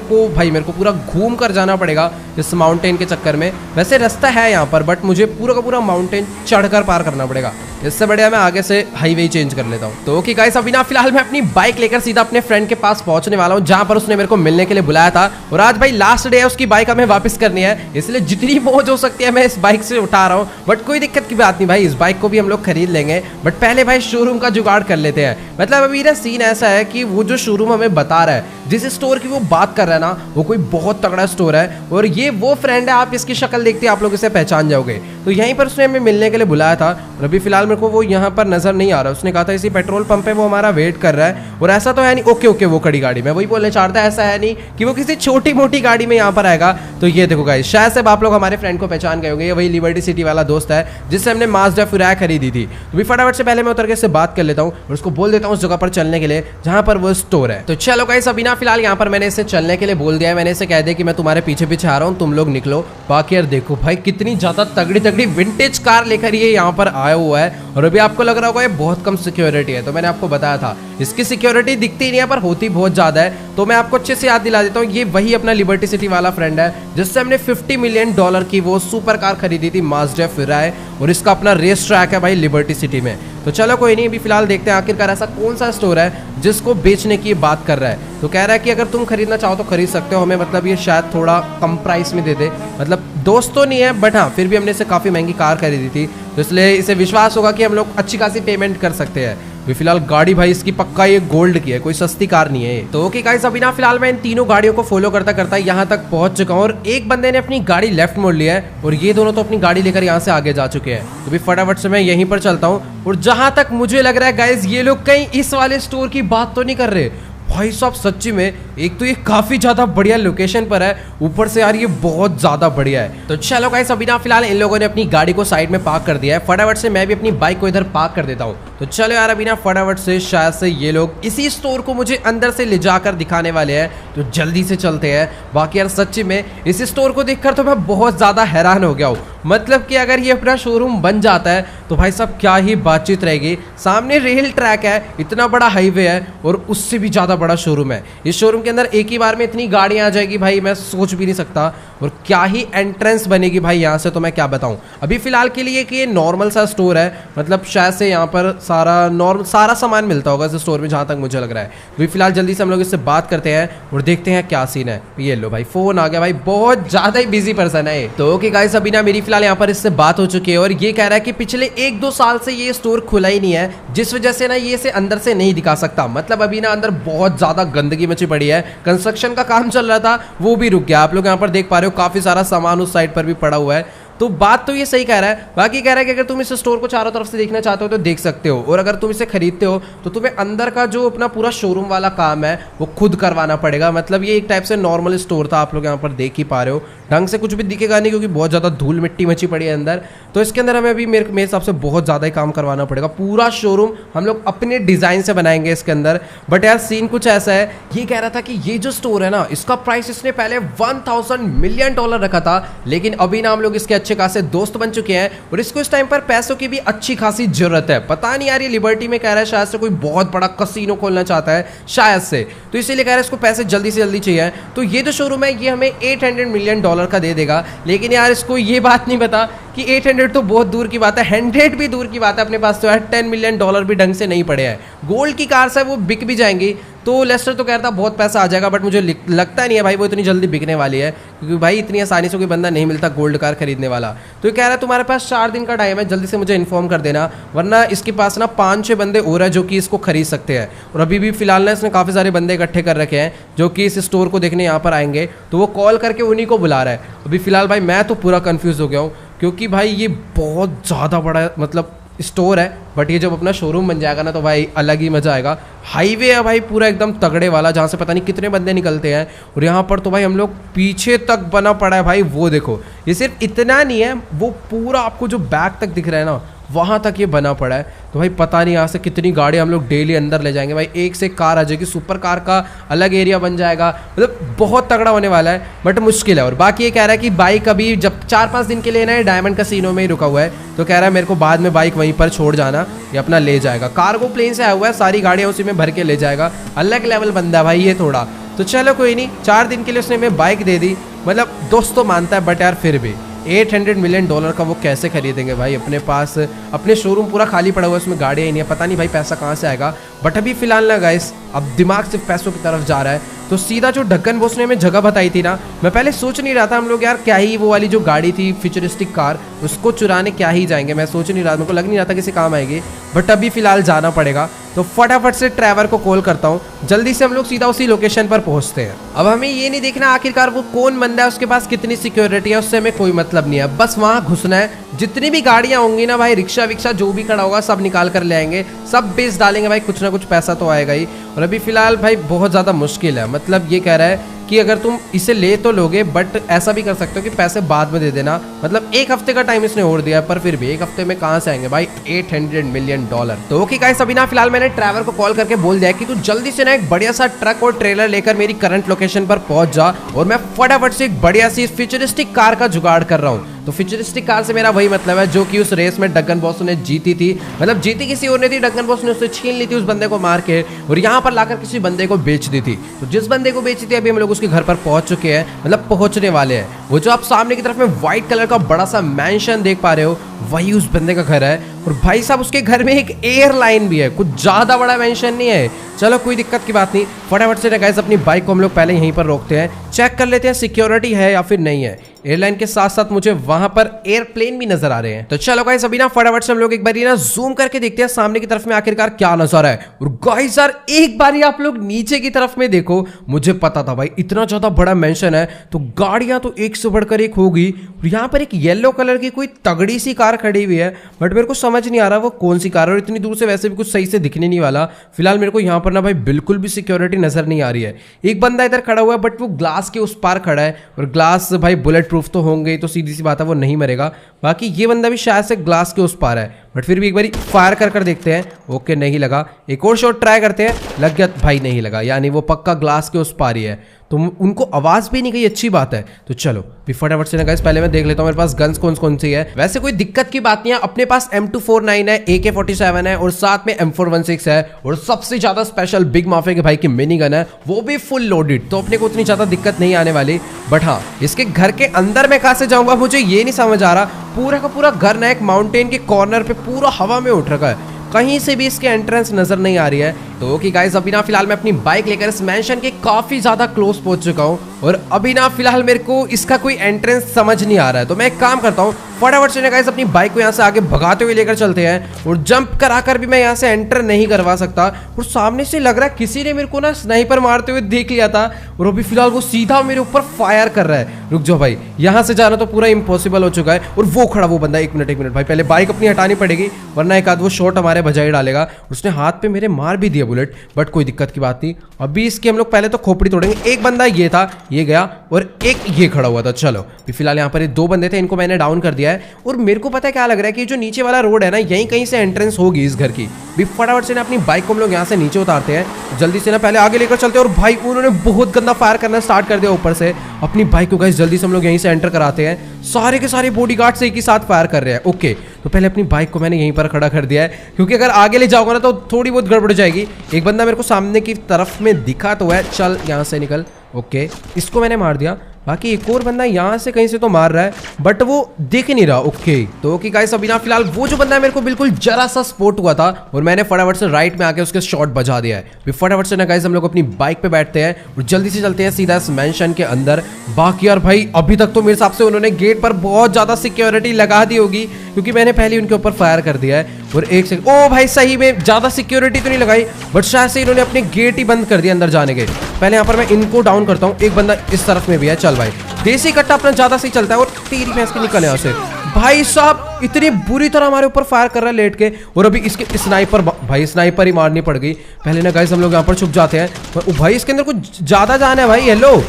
को पूरा घूम कर जाना पड़ेगा इस माउंटेन के चक्कर में। वैसे रास्ता है यहाँ पर, बट मुझे पूरा का पूरा माउंटेन चढ़कर पार करना पड़ेगा। इससे बढ़िया मैं आगे से हाईवे चेंज कर लेता हूँ। तो ओके गाइस, अभी ना फिलहाल मैं अपनी बाइक लेकर सीधा अपने फ्रेंड के पास पहुंचने वाला हूँ, जहां पर उसने मेरे को मिलने के लिए बुलाया था। और आज भाई लास्ट डे है, उसकी बाइक हमें वापस करनी है, इसलिए जितनी मौज हो सकती है मैं इस बाइक से उठा रहा हूँ। बट कोई दिक्कत की बात नहीं भाई, इस बाइक को भी हम लोग खरीद लेंगे। बट पहले भाई शोरूम का जुगाड़ कर लेते हैं। मतलब अभी ना सीन ऐसा है कि वो जो शोरूम हमें बता रहा है, जिस स्टोर की वो बात कर रहा है ना, वो कोई बहुत तगड़ा स्टोर है। और ये वो फ्रेंड है, आप इसकी शक्ल देखते आप लोग इसे पहचान जाओगे। तो यहीं पर उसने हमें मिलने के लिए बुलाया था और अभी फिलहाल मेरे को वो यहाँ पर नजर नहीं आ रहा। उसने कहा था इसी पेट्रोल पंप पे वो हमारा वेट कर रहा है। और ऐसा तो है नहीं, ओके वो खड़ी गाड़ी, मैं वही बोलने चाहता, ऐसा है नहीं कि वो किसी छोटी मोटी गाड़ी में यहाँ पर आएगा। तो ये देखो गाइस, शायद से आप लोग हमारे फ्रेंड को पहचान गए होंगे, ये वही लिबर्टी सिटी वाला दोस्त है जिससे हमने माज़दा फुराया खरीदी थी। तो भी फटाफट से पहले मैं उतर के इससे बात कर लेता हूँ और उसको बोल देता हूँ उस जगह पर चलने के लिए जहाँ पर वो स्टोर है। तो चलो गाइस, अभी ना फिलहाल यहाँ पर मैंने इसे चलने के लिए बोल दिया है। मैंने इसे कह दिया कि मैं तुम्हारे पीछे पीछे आ रहा हूँ, तुम लोग निकलो। बाकी यार देखो भाई, कितनी ज्यादा तगड़ी तगड़ी विंटेज कार लेकर ये यहाँ पर आया हुआ है। और अभी आपको लग रहा होगा ये बहुत कम सिक्योरिटी है, तो मैंने आपको बताया था इसकी सिक्योरिटी दिखती नहीं है पर होती बहुत ज्यादा है। तो मैं आपको अच्छे से याद दिला देता हूँ, ये वही अपना लिबर्टी सिटी वाला फ्रेंड है जिससे हमने $50 मिलियन की वो सुपर कार खरीदी थी, माज़दा फुराया। और इसका अपना रेस ट्रैक है भाई लिबर्टी सिटी में। तो चलो कोई नहीं, अभी फिलहाल देखते हैं आखिरकार ऐसा कौन सा स्टोर है जिसको बेचने की बात कर रहा है। तो कह रहा है कि अगर तुम खरीदना चाहो तो खरीद सकते हो, हमें मतलब ये शायद थोड़ा कम प्राइस में दे दे। मतलब दोस्त तो नहीं है बट हाँ, फिर भी हमने इसे काफ़ी महंगी कार खरीदी थी, तो इसलिए इसे विश्वास होगा कि हम लोग अच्छी खासी पेमेंट कर सकते हैं। अभी फिलहाल गाड़ी भाई इसकी पक्का ये गोल्ड की है, कोई सस्ती कार नहीं है ये। तो ओके गाइस, अभी ना फिलहाल मैं इन तीनों गाड़ियों को फॉलो करता करता यहाँ तक पहुंच चुका हूँ और एक बंदे ने अपनी गाड़ी लेफ्ट मोड़ लिया है और ये दोनों तो अपनी गाड़ी लेकर यहाँ से आगे जा चुके हैं। तो भी फटाफट से मैं यहीं पर चलता हूँ। और जहां तक मुझे लग रहा है गाइस, ये लोग कहीं इस वाले स्टोर की बात तो नहीं कर रहे भाई साहब। सच्ची में एक तो ये काफी ज्यादा बढ़िया लोकेशन पर है, ऊपर से यार ये बहुत ज्यादा बढ़िया है। तो चलो गाइस, अभी ना फिलहाल इन लोगों ने अपनी गाड़ी को साइड में पार्क कर दिया है। फटाफट से मैं भी अपनी बाइक को इधर पार्क कर देता हूँ। तो चलो यार, अभी ना फटाफट से शायद से ये लोग इसी स्टोर को मुझे अंदर से ले जाकर दिखाने वाले हैं, तो जल्दी से चलते हैं। बाकी यार सच्ची में इस स्टोर को देखकर तो मैं बहुत ज्यादा हैरान हो गया हूँ। मतलब कि अगर ये अपना शोरूम बन जाता है तो भाई साहब क्या ही बातचीत रहेगी। सामने रेल ट्रैक है, इतना बड़ा हाईवे है और उससे भी ज्यादा बड़ा शोरूम है। इस शोरूम के अंदर एक ही बार में इतनी गाड़ियां आ जाएगी भाई, मैं सोच भी नहीं सकता। और क्या ही एंट्रेंस बनेगी भाई यहाँ से, तो मैं क्या बताऊं। अभी फिलहाल के लिए कि ये नॉर्मल सा स्टोर है, मतलब शायद से यहाँ पर सारा सामान मिलता होगा इस स्टोर में, जहाँ तक मुझे लग रहा है। अभी फिलहाल जल्दी से हम लोग इससे बात करते हैं और देखते हैं क्या सीन है। ये लो भाई, फोन आ गया भाई, बहुत ज्यादा ही बिजी पर्सन है। तो ओके गाइस, अभी ना मेरी फिलहाल यहाँ पर इससे बात हो चुकी है और ये कह रहा है कि पिछले 1-2 साल से ये स्टोर खुला ही नहीं है, जिस वजह से ना ये इसे अंदर से नहीं दिखा सकता। मतलब अभी ना अंदर बहुत ज्यादा गंदगी मची पड़ी है, कंस्ट्रक्शन का काम चल रहा था वो भी रुक गया। आप लोग यहाँ पर देख पा रहे हो काफी सारा सामान उस साइड पर भी पड़ा हुआ है। तो बात तो ये सही कह रहा है। बाकी कह रहा है कि अगर तुम इस स्टोर को चारों तरफ से देखना चाहते हो तो देख सकते हो, और अगर तुम इसे खरीदते हो तो तुम्हें अंदर का जो अपना पूरा शोरूम वाला काम है वो खुद करवाना पड़ेगा। मतलब ये एक टाइप से नॉर्मल स्टोर था, आप लोग यहाँ पर देख ही पा रहे हो। ढंग से कुछ भी दिखेगा नहीं क्योंकि बहुत ज़्यादा धूल मिट्टी मची पड़ी है अंदर। तो इसके अंदर हमें अभी मेरे हिसाब से बहुत ज़्यादा ही काम करवाना पड़ेगा। पूरा शोरूम हम लोग अपने डिज़ाइन से बनाएंगे इसके अंदर। बट यार सीन कुछ ऐसा है, ये कह रहा था कि ये जो स्टोर है ना, इसका प्राइस इसने पहले $1000 मिलियन रखा था, लेकिन अभी ना हम लोग इसके अच्छे खासे दोस्त बन चुके हैं और इसको इस टाइम पर पैसों की भी अच्छी खासी जरूरत है। पता नहीं यार, ये लिबर्टी में कह रहा है शायद से कोई बहुत बड़ा कसीनो खोलना चाहता है शायद से, तो इसीलिए कह रहा है इसको पैसे जल्दी से जल्दी चाहिए। तो ये जो शोरूम है ये हमें $800 मिलियन का दे देगा, लेकिन यार इसको ये बात नहीं पता कि कि 800 तो बहुत दूर की बात है, 100 भी दूर की बात है, अपने पास तो यार $10 मिलियन भी ढंग से नहीं पड़े हैं। गोल्ड की कार्स है वो बिक भी जाएंगी, तो लेस्टर तो कह रहा था बहुत पैसा आ जाएगा, बट मुझे लगता नहीं है भाई वो इतनी जल्दी बिकने वाली है, क्योंकि भाई इतनी आसानी से कोई बंदा नहीं मिलता गोल्ड कार खरीदने वाला। तो ये कह रहा है तुम्हारे पास 4 दिन का टाइम है, जल्दी से मुझे इन्फॉर्म कर देना, वरना इसके पास ना 5-6 बंदे और हैं जो कि इसको खरीद सकते हैं। और अभी भी फिलहाल ना इसने काफ़ी सारे बंदे इकट्ठे कर रखे हैं जो कि इस स्टोर को देखने यहाँ पर आएंगे, तो वो कॉल करके उन्हीं को बुला रहा है। अभी फिलहाल भाई मैं तो पूरा कन्फ्यूज़ हो गया हूँ, क्योंकि भाई ये बहुत ज़्यादा बड़ा मतलब स्टोर है, बट ये जब अपना शोरूम बन जाएगा ना तो भाई अलग ही मज़ा आएगा। हाईवे है भाई पूरा एकदम तगड़े वाला, जहाँ से पता नहीं कितने बंदे निकलते हैं। और यहाँ पर तो भाई हम लोग पीछे तक बना पड़ा है भाई, वो देखो, ये सिर्फ इतना नहीं है, वो पूरा आपको जो बैक तक दिख रहा है ना वहाँ तक ये बना पड़ा है। तो भाई पता नहीं यहाँ से कितनी गाड़ियाँ हम लोग डेली अंदर ले जाएंगे भाई, एक से एक कार आ जाएगी, सुपर कार का अलग एरिया बन जाएगा, मतलब बहुत तगड़ा होने वाला है, बट मुश्किल है। और बाकी ये कह रहा है कि बाइक अभी जब 4-5 दिन के लिए ना डायमंड कैसीनो में ही रुका हुआ है, तो कह रहा है मेरे को बाद में बाइक वहीं पर छोड़ जाना, ये अपना ले जाएगा। कार्गो प्लेन से आया हुआ है, सारी गाड़ियाँ उसी में भर के ले जाएगा, अलग लेवल बंदा है भाई ये थोड़ा। तो चलो कोई नहीं, 4 दिन के लिए उसने हमें बाइक दे दी, मतलब दोस्त तो मानता है, बट यार फिर भी $800 मिलियन का वो कैसे खरीदेंगे भाई? अपने पास अपने शोरूम पूरा खाली पड़ा हुआ है, उसमें गाड़ियाँ ही नहीं है, पता नहीं भाई पैसा कहाँ से आएगा। बट अभी फिलहाल ना गाइस, अब दिमाग सिर्फ पैसों की तरफ जा रहा है। तो सीधा जो ढक्कन बॉस ने हमें जगह बताई थी ना, मैं पहले सोच नहीं रहा था हम लोग यार क्या ही वो वाली जो गाड़ी थी फ्यूचरिस्टिक कार, उसको चुराने क्या ही जाएंगे, मैं सोच नहीं रहा, मेरे को लग नहीं रहा था किसी काम आएगी। बट अभी फिलहाल जाना पड़ेगा, तो फटाफट से ड्राइवर को कॉल करता हूँ, जल्दी से हम लोग सीधा उसी लोकेशन पर पहुँचते हैं। अब हमें ये नहीं देखना आखिरकार वो कौन बंदा है, उसके पास कितनी सिक्योरिटी है, उससे हमें कोई मतलब नहीं है, बस वहाँ घुसना है। जितनी भी गाड़ियाँ होंगी ना भाई, रिक्शा विक्शा जो भी खड़ा होगा सब निकाल कर ले आएंगे, सब बेच डालेंगे भाई, कुछ ना कुछ पैसा तो आएगा ही। और अभी फिलहाल भाई बहुत ज़्यादा मुश्किल है, मतलब ये कह रहा है कि अगर तुम इसे ले तो लोगे, बट ऐसा भी कर सकते हो कि पैसे बाद में दे देना, मतलब 1 हफ्ते का टाइम इसने और दिया है, पर फिर भी 1 हफ्ते में कहाँ से आएंगे भाई $800 मिलियन। तो ओके गाइस, अभी ना फिलहाल मैंने ड्राइवर को कॉल करके बोल दिया कि तू जल्दी से ना एक बढ़िया सा ट्रक और ट्रेलर लेकर मेरी करंट लोकेशन पर पहुंच जा, और मैं फटाफट से एक बढ़िया सी फ्यूचरिस्टिक कार का जुगाड़ कर रहा हूँ। तो फ्यूचरिस्टिक कार से मेरा वही मतलब है जो कि उस रेस में ड्रैगन बॉस ने जीती थी, मतलब जीती किसी और ने थी, ड्रैगन बॉस ने उससे छीन ली थी उस बंदे को मार के, और यहाँ पर लाकर किसी बंदे को बेच दी थी। तो जिस बंदे को बेची थी अभी हम लोग उसके घर पर पहुंच चुके हैं, मतलब पहुंचने वाले हैं। वो जो आप सामने की तरफ में व्हाइट कलर का बड़ा सा मैंशन देख पा रहे हो, वही उस बंदे का घर है। और भाई साहब उसके घर में एक एयरलाइन भी है, कुछ ज्यादा बड़ा मेंशन नहीं है। चलो कोई दिक्कत की बात नहीं, फटाफट से गाइस अपनी बाइक को हम लोग पहले यहीं पर रोकते हैं, चेक कर लेते हैं सिक्योरिटी है या फिर नहीं है। एयरलाइन के साथ साथ मुझे वहां पर एयरप्लेन भी नजर आ रहे हैं। तो चलो गाइस अभी ना फटाफट से हम लोग एक बार ना जूम करके देखते हैं सामने की तरफ में आखिरकार क्या नजर है। और गाइस यार एक बार आप लोग नीचे की तरफ में देखो, मुझे पता था भाई इतना ज्यादा बड़ा मेंशन है तो गाड़ियां तो एक से बढ़कर एक होगी। और यहाँ पर एक येलो कलर की कोई तगड़ी सी कार खड़ी हुई है, बट मेरे को समझ नहीं आ रहा वो कौन सी कार है, और इतनी दूर से वैसे भी कुछ सही से दिखने नहीं वाला। फिलहाल मेरे को यहाँ पर ना भाई बिल्कुल भी सिक्योरिटी नजर नहीं आ रही है। एक बंदा इधर खड़ा हुआ है, बट वो ग्लास के उस पार खड़ा है, और ग्लास भाई बुलेट प्रूफ तो होंगे, तो सीधी सी बात है वो नहीं मरेगा। बाकी ये बंदा भी शायद से ग्लास के उस पार है, बट फिर भी एक बार फायर कर देखते हैं। ओके नहीं लगा, एक और शॉट ट्राई करते हैं, लग गया भाई, नहीं लगा, यानी वो पक्का ग्लास के उस पार ही है। तो उनको आवाज भी नहीं गई, अच्छी बात है। तो चलो फटाफट से ना गाइस पहले मैं देख लेता हूँ मेरे पास गन्स कौन सी है। वैसे कोई दिक्कत की बात नहीं है, अपने पास M249 है, AK-47 है, और साथ में M416 है, और सबसे ज्यादा स्पेशल बिग माफिया के भाई की मिनी गन है, वो भी फुल लोडेड। तो अपने को उतनी ज्यादा दिक्कत नहीं आने वाली। बट हाँ, इसके घर के अंदर मैं कहाँ से जाऊंगा मुझे ये नहीं समझ आ रहा। पूरा का पूरा घर ना एक माउंटेन के कॉर्नर पे पूरा हवा में उठ रखा है, कहीं से भी इसके एंट्रेंस नजर नहीं आ रही है। तो ओके गाइस अभी ना फिलहाल मैं अपनी बाइक लेकर इस मैंशन के काफी ज्यादा क्लोज पहुंच चुका हूं, और अभी ना फिलहाल मेरे को इसका कोई एंट्रेंस समझ नहीं आ रहा है। तो मैं एक काम करता हूं, फटाफट से गाइस अपनी बाइक को यहाँ से आगे भगाते हुए लेकर चलते हैं, और जंप कराकर भी मैं यहाँ से एंटर नहीं करवा सकता। और सामने से लग रहा है किसी ने मेरे को ना स्नाइपर मारते हुए देख लिया था, और अभी फिलहाल वो सीधा मेरे ऊपर फायर कर रहा है। रुक जाओ भाई, यहाँ से जाना तो पूरा इम्पॉसिबल हो चुका है। और वो खड़ा वो बंदा, एक मिनट भाई, पहले बाइक अपनी हटानी पड़ेगी, वरना एक आध वो शॉट हमारे बजाई डालेगा। उसने हाथ पे मेरे मार भी दिया बुलेट, बट कोई दिक्कत की बात नहीं। अभी इसकी हम लोग पहले तो खोपड़ी तोड़ेंगे। एक बंदा ये था, ये गया, और एक ये खड़ा हुआ था। चलो फिलहाल यहाँ पर 2 बंदे थे, इनको मैंने डाउन कर दिया है। और मेरे को पता है क्या लग रहा है कि जो नीचे वाला रोड है ना, यहीं कहीं से एंट्रेंस होगी इस घर की। भी फटाफट से ना अपनी बाइक को हम लोग यहाँ से नीचे उतारते हैं, जल्दी से ना पहले आगे लेकर चलते हैं। और भाई उन्होंने बहुत गंदा फायर करना स्टार्ट कर दिया ऊपर से। अपनी बाइक को गाइस जल्दी से हम लोग यहीं से एंटर कराते हैं। सारे के सारे बॉडीगार्ड्स एक ही साथ फायर कर रहे हैं। ओके, तो पहले अपनी बाइक को मैंने यहीं पर खड़ा कर दिया है, क्योंकि अगर आगे ले जाऊंगा ना तो थोड़ी बहुत गड़बड़ जाएगी। एक बंदा मेरे को सामने की तरफ में दिखा तो है, चल यहाँ से निकल। ओके, इसको मैंने मार दिया। बाकी एक और बंदा यहाँ से कहीं से तो मार रहा है बट वो दिख नहीं रहा। ओके तो ओके गाइस अभी ना फिलहाल वो जो बंदा है मेरे को बिल्कुल जरा सा स्पॉट हुआ था और मैंने फटाफट से राइट में आके उसके शॉट बजा दिया है। फिर फटाफट से ना गाइस हम लोग अपनी बाइक पे बैठते हैं और जल्दी से चलते हैं सीधा इस मेंशन के अंदर। बाकी यार भाई अभी तक तो मेरे हिसाब से उन्होंने गेट पर बहुत ज्यादा सिक्योरिटी लगा दी होगी क्योंकि मैंने पहले उनके ऊपर फायर कर दिया है। और एक सेकंड, ओ भाई सही में ज्यादा सिक्योरिटी तो नहीं लगाई बट शायद से इन्होंने अपने गेट ही बंद कर दिया अंदर जाने के। पहले यहाँ पर मैं इनको डाउन करता हूँ। एक बंदा इस तरफ में भी है। चल भाई देसी कट्टा अपना ज्यादा सही चलता है और तेरी भैंस के निकले यहाँ से। भाई साहब इतनी बुरी तरह हमारे ऊपर फायर कर रहा है लेट के और अभी इसके स्नाइपर, भाई स्नाइपर ही मारनी पड़ गई। पहले ना गाइस हम लोग यहाँ पर छुप जाते हैं। भाई इसके अंदर कुछ ज्यादा जान है भाई। हेलो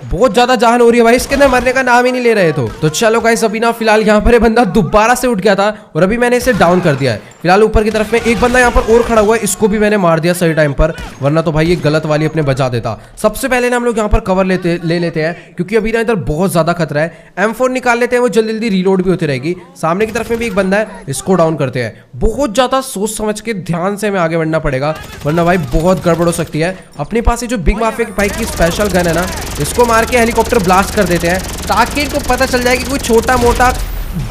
बहुत ज्यादा जान हो रही है भाई इसके अंदर, मरने का नाम ही नहीं ले रहे तो चलो गाइस अभी ना फिलहाल यहाँ पर बंदा दोबारा से उठ गया था और अभी मैंने इसे डाउन कर दिया है। फिलहाल ऊपर की तरफ में एक बंदा यहाँ पर और खड़ा हुआ है, इसको भी मैंने मार दिया सही टाइम पर, वरना तो भाई ये गलत वाली अपने बचा देता। सबसे पहले ना हम लोग यहाँ पर कवर ले लेते हैं क्योंकि अभी ना इधर बहुत ज्यादा खतरा है। M4 निकाल लेते हैं, वो जल्दी जल्दी रीलोड भी होती रहेगी। सामने की तरफ में भी एक बंदा है, इसको डाउन करते हैं। बहुत ज्यादा सोच समझ के ध्यान से हमें आगे बढ़ना पड़ेगा वरना भाई बहुत गड़बड़ हो सकती है। अपने पास ये जो बिग माफिया बाइक की स्पेशल गन है ना, इसको मार के हेलीकॉप्टर ब्लास्ट कर देते हैं ताकि इनको पता चल जाए कि कोई छोटा मोटा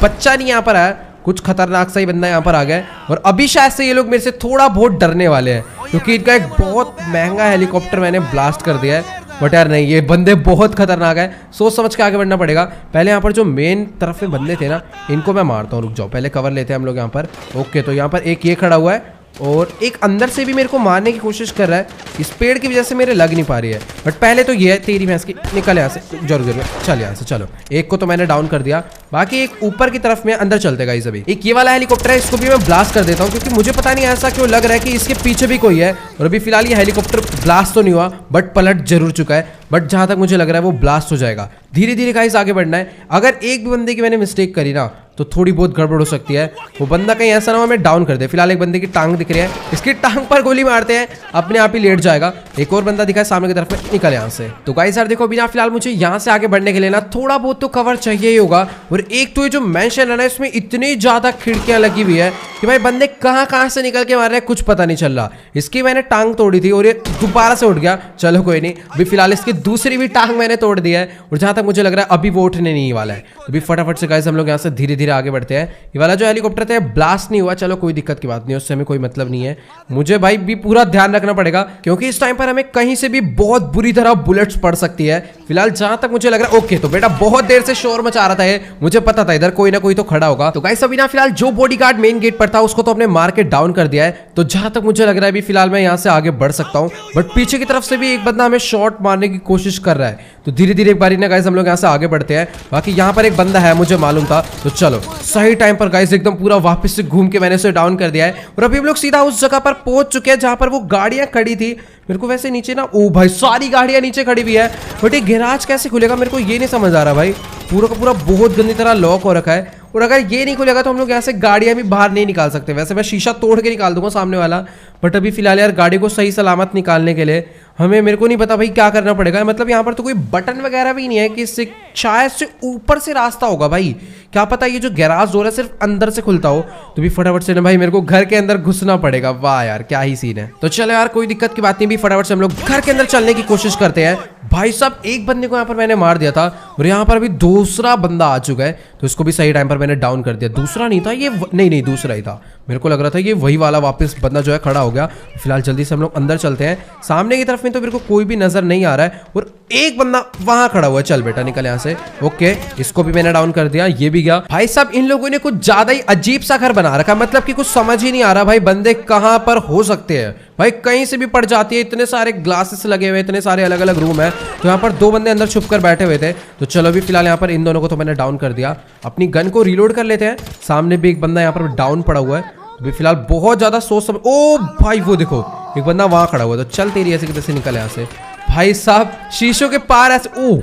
बच्चा नहीं यहाँ पर है, कुछ खतरनाक सा ही बंदा यहाँ पर आ गया है। और अभी शायद से ये लोग मेरे से थोड़ा बहुत डरने वाले हैं क्योंकि इनका एक बहुत महंगा हेलीकॉप्टर मैंने ब्लास्ट कर दिया है। बट यार नहीं, ये बंदे बहुत खतरनाक है, सोच समझ के आगे बढ़ना पड़ेगा। पहले यहाँ पर जो मेन तरफ में बंदे थे ना, इनको मैं मारता हूँ। रुक जाओ, पहले कवर लेते हैं हम लोग यहाँ पर। ओके तो यहाँ पर एक ये खड़ा हुआ है और एक अंदर से भी मेरे को मारने की कोशिश कर रहा है। इस पेड़ की वजह से मेरे लग नहीं पा रही है बट पहले तो ये है तेरी भैंस की, निकल यहाँ से जरूर चल यहाँ से। चलो एक को तो मैंने डाउन कर दिया, बाकी एक ऊपर की तरफ में अंदर चलते गाइस। अभी एक ये वाला हेलीकॉप्टर है, इसको भी मैं ब्लास्ट कर देता हूँ क्योंकि मुझे पता नहीं ऐसा क्यों लग रहा है कि इसके पीछे भी कोई है। और अभी फिलहाल ये हेलीकॉप्टर ब्लास्ट तो नहीं हुआ बट पलट जरूर चुका है, बट जहां तक मुझे लग रहा है वो ब्लास्ट हो जाएगा। धीरे धीरे गाइस आगे बढ़ना है। अगर एक भी बंदे की मैंने मिस्टेक करी ना तो थोड़ी बहुत गड़बड़ हो सकती है। वो बंदा कहीं ऐसा ना हो हमें डाउन कर दे। फिलहाल एक बंदे की टांग दिख रही है, इसकी टांग पर गोली मारते हैं, अपने आप ही लेट जाएगा। एक और बंदा दिखा है सामने की तरफ में, निकल यहाँ से। तो गाइस यार देखो बिना फिलहाल मुझे यहाँ से आगे बढ़ने के लिए ना थोड़ा बहुत तो कवर चाहिए ही होगा। और एक तो ये जो मेंशन है ना, इसमें इतनी ज्यादा खिड़कियां लगी हुई है कि भाई बंदे कहाँ से निकल के मार रहे हैं कुछ पता नहीं चल रहा। इसकी मैंने टांग तोड़ी थी और ये दोबारा से उठ गया। चलो कोई नहीं, अभी फिलहाल इसकी दूसरी भी टांग मैंने तोड़ दी है और जहां तक मुझे लग रहा है अभी वो उठने नहीं वाला है। तो अभी फटाफट से गाइस हम लोग यहाँ से धीरे धीरे आगे बढ़ते हैं। ये वाला जो हेलीकॉप्टर था ब्लास्ट नहीं हुआ, चलो कोई दिक्कत की बात नहीं, उससे हमें कोई मतलब नहीं है। मुझे भाई भी पूरा ध्यान रखना पड़ेगा क्योंकि इस टाइम पर हमें कहीं से भी बहुत बुरी तरह बुलेट्स पड़ सकती है। फिलहाल जहां तक मुझे लग रहा है ओके, तो बेटा बहुत देर से शोर मचा रहा था ये, मुझे पता था इधर कोई ना कोई तो खड़ा होगा। तो गाइस अभी ना फिलहाल जो बॉडीगार्ड मेन गेट पर था उसको तो हमने मार के डाउन कर दिया है। तो जहां तक मुझे लग रहा है अभी फिलहाल मैं यहाँ से आगे बढ़ सकता हूँ, बट पीछे की तरफ से भी एक बंदा हमें शॉट मारने की कोशिश कर रहा है। तो धीरे धीरे एक बारी ना गाइस हम लोग यहाँ से आगे बढ़ते हैं। बाकी यहाँ पर एक बंदा है, मुझे मालूम था। तो चलो सही टाइम पर गाइस एकदम पूरा वापस से घूम के मैंने उसे डाउन कर दिया है और अभी हम लोग सीधा उस जगह पर पहुंच चुके हैं जहां पर वो गाड़ियां खड़ी थी। मेरे को वैसे नीचे ना, ओ भाई सारी गाड़ियां नीचे खड़ी हुई है बट ये गैराज कैसे खुलेगा मेरे को ये नहीं समझ आ रहा भाई। पूरा का पूरा बहुत गंदी तरह लॉक हो रखा है और अगर ये नहीं खुलेगा तो हम लोग यहाँ से गाड़ियां भी बाहर नहीं निकाल सकते। वैसे मैं शीशा तोड़ के निकाल दूंगा सामने वाला, बट अभी फिलहाल यार गाड़ी को सही सलामत निकालने के लिए मेरे को नहीं पता भाई क्या करना पड़ेगा। मतलब यहाँ पर तो कोई बटन वगैरह भी नहीं है कि इससे शायद से ऊपर से रास्ता होगा भाई, क्या पता ये जो गैराज डोर है सिर्फ अंदर से खुलता हो। तो भी फटाफट से ना भाई मेरे को घर के अंदर घुसना पड़ेगा। वाह यार क्या ही सीन है। तो चलो यार कोई दिक्कत की बात नहीं, भी फटाफट से हम लोग घर के अंदर चलने की कोशिश करते हैं। भाई साहब एक बंदे को यहाँ पर मैंने मार दिया था और यहाँ पर अभी दूसरा बंदा आ चुका है, तो इसको भी सही टाइम पर मैंने डाउन कर दिया। दूसरा नहीं था ये, नहीं दूसरा ही था, मेरे को लग रहा था ये वही वाला वापस बंदा जो है खड़ा हो गया। फिलहाल जल्दी से हम लोग अंदर चलते हैं। सामने की तरफ में तो मेरे को कोई भी नजर नहीं आ रहा है और एक बंदा वहां खड़ा हुआ है। चल बेटा निकल यहाँ से। ओके इसको भी मैंने डाउन कर दिया, ये भी गया। भाई साहब इन लोगों ने कुछ ज्यादा ही अजीब सा घर बना रखा, मतलब कि कुछ समझ ही नहीं आ रहा भाई बंदे कहां पर हो सकते हैं। भाई कहीं से भी पड़ जाती है, इतने सारे ग्लासेस लगे हुए, इतने सारे अलग अलग रूम है। तो यहाँ पर दो बंदे अंदर छुप कर बैठे हुए थे। तो चलो अभी फिलहाल यहाँ पर इन दोनों को तो मैंने डाउन कर दिया। अपनी गन को रिलोड कर लेते हैं। सामने भी एक बंदा यहाँ पर डाउन पड़ा हुआ है। अभी फिलहाल बहुत ज्यादा सोच समझ, ओ भाई वो देखो एक बंदा वहां खड़ा हुआ है। तो चल तेरी ऐसे किधर से निकल यहाँ से। भाई साहब शीशों के पार ऐसे, ओ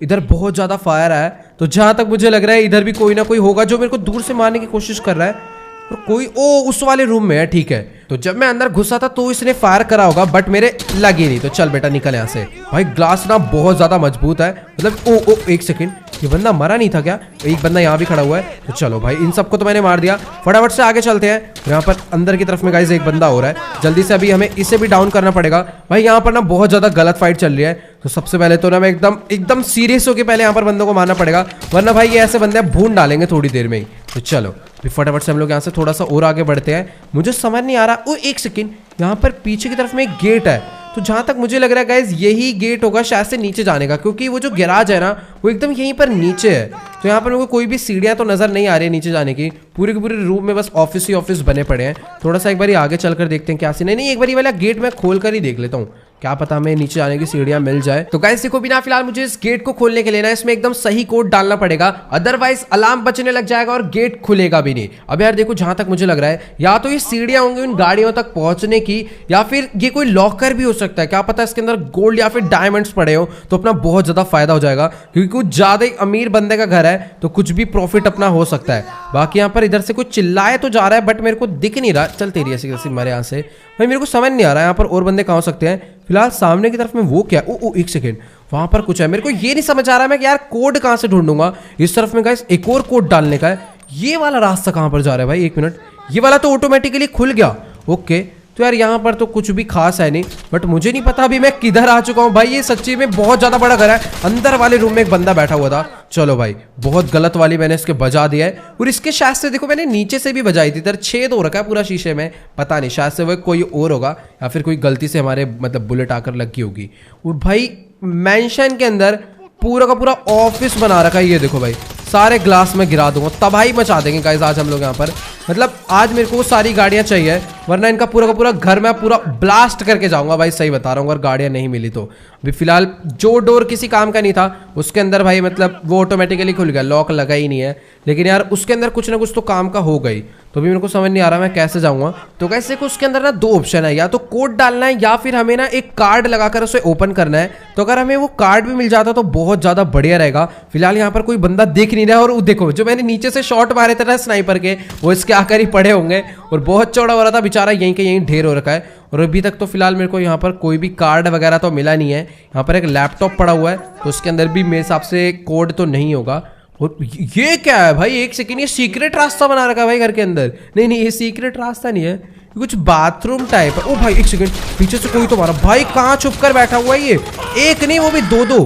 इधर बहुत ज्यादा फायर है। तो जहां तक मुझे लग रहा है इधर भी कोई ना कोई होगा जो मेरे को दूर से मारने की कोशिश कर रहा है। और कोई उस वाले रूम में है, ठीक है। तो जब मैं अंदर घुसा था तो इसने फायर करा होगा बट मेरे लगी नहीं। तो चल बेटा निकल यहाँ से। भाई ग्लास ना बहुत ज्यादा मजबूत है, मतलब ओ एक सेकंड, ये बंदा मरा नहीं था क्या? एक बंदा यहाँ भी खड़ा हुआ है। तो चलो भाई इन सबको तो मैंने मार दिया, फटाफट से आगे चलते हैं। यहाँ पर अंदर की तरफ में गाइस एक बंदा हो रहा है, जल्दी से अभी हमें इसे भी डाउन करना पड़ेगा। भाई यहाँ पर ना बहुत ज़्यादा गलत फाइट चल रही है, तो सबसे पहले तो ना मैं एकदम सीरियस होकर पहले यहाँ पर बंदों को मारना पड़ेगा, वरना भाई ये ऐसे बंदे भून डालेंगे थोड़ी देर में ही। तो चलो फटाफट से हम लोग यहाँ से थोड़ा सा और आगे बढ़ते हैं। मुझे समझ नहीं आ रहा, ओ एक सेकेंड, यहाँ पर पीछे की तरफ में एक गेट है, तो जहां तक मुझे लग रहा है गाइज यही गेट होगा शायद से नीचे जाने का, क्योंकि वो जो गैराज है ना वो एकदम यहीं पर नीचे है। तो यहाँ पर मेरे को कोई भी सीढ़ियां तो नजर नहीं आ रही है नीचे जाने की, पूरे के पूरे रूम में बस ऑफिस ही ऑफिस बने पड़े हैं। थोड़ा सा एक बार आगे चलकर देखते हैं क्या सीन है। नहीं, एक बार ये वाला गेट मैं खोल कर ही देख लेता हूँ, क्या पता हमें नीचे जाने की सीढ़ियां मिल जाए। तो गाइस देखो बिना फिलहाल मुझे इस गेट को खोलने के लिए ना इसमें एकदम सही कोड डालना पड़ेगा, अदरवाइज अलार्म बजने लग जाएगा और गेट खुलेगा भी नहीं। अब यार देखो जहां तक मुझे लग रहा है या तो ये सीढ़ियां होंगी उन गाड़ियों तक पहुंचने की, या फिर ये कोई लॉकर भी हो सकता है, क्या पता इसके अंदर गोल्ड या फिर डायमंड्स पड़े हो, तो अपना बहुत ज्यादा फायदा हो जाएगा, क्योंकि कुछ ज्यादा ही अमीर बंदे का घर है तो कुछ भी प्रॉफिट अपना हो सकता है। बाकी यहाँ पर इधर से कुछ चिल्लाए तो जा रहा है बट मेरे को दिख नहीं रहा। चल तेरी ऐसी कैसी मरे यहाँ से भाई, मेरे को समझ नहीं आ रहा है यहाँ पर और बंदे कहाँ हो सकते हैं। फिलहाल सामने की तरफ में वो क्या, ओ एक सेकेंड, वहां पर कुछ है, मेरे को ये नहीं समझ आ रहा है मैं कि यार कोड कहां से ढूंढूंगा। इस तरफ में गाइस एक और कोड डालने का है, ये वाला रास्ता कहां पर जा रहा है भाई? एक मिनट, ये वाला तो ऑटोमेटिकली खुल गया, ओके। तो यार यहाँ पर तो कुछ भी खास है नहीं, बट मुझे नहीं पता अभी मैं किधर आ चुका हूँ भाई। ये सच्ची में बहुत ज्यादा बड़ा घर है, अंदर वाले रूम में एक बंदा बैठा हुआ था। चलो भाई बहुत गलत वाली मैंने इसके बजा दिया है, और इसके शायद से देखो मैंने नीचे से भी बजाई थी, इधर छेद हो रखा है पूरा शीशे में, पता नहीं शायद से वो कोई और होगा या फिर कोई गलती से हमारे मतलब बुलेट आकर लगी होगी। और भाई मेंशन के अंदर पूरा का पूरा ऑफिस बना रखा है, ये देखो भाई सारे ग्लास में गिरा दूंगा, तबाही मचा देंगे गाइस आज हम लोग यहाँ पर। मतलब आज मेरे को सारी गाड़ियां चाहिए, वरना इनका पूरा का पूरा घर मैं पूरा ब्लास्ट करके जाऊंगा भाई, सही बता रहा हूँ। अगर गाड़ियां नहीं मिली तो अभी फिलहाल जो डोर किसी काम का नहीं था उसके अंदर भाई मतलब वो ऑटोमेटिकली खुल गया, लॉक लगा ही नहीं है, लेकिन यार उसके अंदर कुछ ना कुछ तो काम का हो गई। तो अभी मेरे को समझ नहीं आ रहा मैं कैसे जाऊंगा। तो कैसे उसके अंदर ना दो ऑप्शन है, या तो कोड डालना है या फिर हमें ना एक कार्ड लगाकर उसे ओपन करना है। तो अगर हमें वो कार्ड भी मिल जाता तो बहुत ज्यादा बढ़िया रहेगा। फिलहाल यहाँ पर कोई बंदा दिख नहीं रहा है, और देखो जो मैंने नीचे से शॉट मारे थे ना स्नाइपर के, वो इसके आकर ही पड़े होंगे, और बहुत चौड़ा हो रहा था बेचारा, यहीं के यहीं ढेर हो रखा है। और अभी तक तो फिलहाल मेरे को यहाँ पर कोई भी कार्ड वगैरह तो मिला नहीं है। यहाँ पर एक लैपटॉप पड़ा हुआ है, तो उसके अंदर भी मेरे हिसाब से कोड तो नहीं होगा। और ये क्या है भाई, एक सेकेंड, ये सीक्रेट रास्ता बना रखा है भाई घर के अंदर। नहीं ये सीक्रेट रास्ता नहीं है, कुछ बाथरूम टाइप है। ओ भाई एक सेकेंड, पीछे से कोई तो मारा भाई, कहाँ छुप कर बैठा हुआ है ये? एक नहीं वो भी दो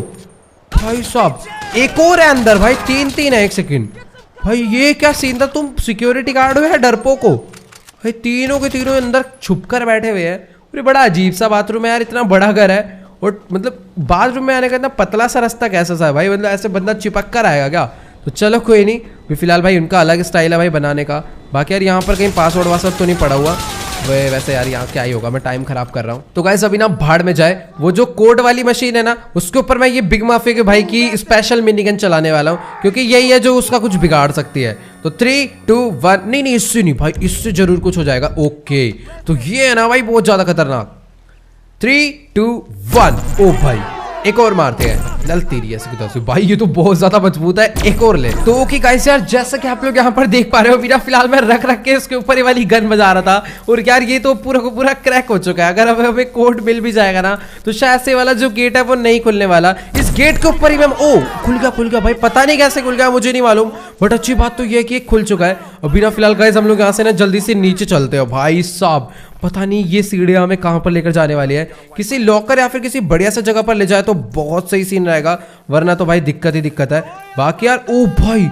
भाई साहब, एक और है अंदर भाई, तीन है। एक सेकेंड भाई ये क्या सीन था, तुम सिक्योरिटी गार्ड हो या डरपोक हो भाई? तीनों के तीनों अंदर छुप कर बैठे हुए हैं। और बड़ा अजीब सा बाथरूम है यार, इतना बड़ा घर है, और मतलब बाथरूम में आने का इतना पतला सा रास्ता कैसा सा है भाई? मतलब ऐसे बंदा चिपक कर आएगा क्या? तो चलो कोई नहीं, भी फिलहाल भाई उनका अलग स्टाइल है भाई बनाने का। बाकी यार यहाँ पर कहीं पासवर्ड वासवर्ड तो नहीं पड़ा हुआ वैसे यार, यहाँ क्या ही होगा, मैं टाइम खराब कर रहा हूँ। तो गाइस अभी ना भाड़ में जाए, वो जो कोड वाली मशीन है ना उसके ऊपर मैं ये बिग माफिया के भाई की स्पेशल मिनीगन चलाने वाला हूँ, क्योंकि यही है जो उसका कुछ बिगाड़ सकती है। तो 3, 2, 1, नहीं इससे नहीं भाई, इससे जरूर कुछ हो जाएगा। ओके तो ये है ना भाई बहुत ज्यादा खतरनाक। 3, 2, 1, ओ भाई एक और मारते हैं, जलती रही है भाई, ये तो बहुत ज्यादा मजबूत है, एक और ले। तो ओके गाइस यार जैसा कि आप लोग यहाँ पर देख पा रहे हो, मेरा फिलहाल मैं रख के इसके ऊपर ये वाली गन बजा रहा था, और यार ये तो पूरा को पूरा क्रैक हो चुका है। अगर हमें कोड मिल भी जाएगा ना तो शायद से वाला जो गेट है वो नहीं खुलने वाला। इस गेट के ऊपर ही मैं खुल गया भाई, पता नहीं कैसे खुल गया, मुझे नहीं मालूम, बट अच्छी बात तो ये है कि खुल चुका है। अभी ना फिलहाल गाइस हम लोग यहाँ से ना जल्दी से नीचे चलते हो भाई साहब। पता नहीं ये सीढ़ियां हमें कहां पर लेकर जाने वाली है, किसी लॉकर या फिर किसी बढ़िया सा जगह पर ले जाए तो बहुत सही सीन रहेगा, वरना तो भाई दिक्कत ही दिक्कत है। बाकी यार ओ भाई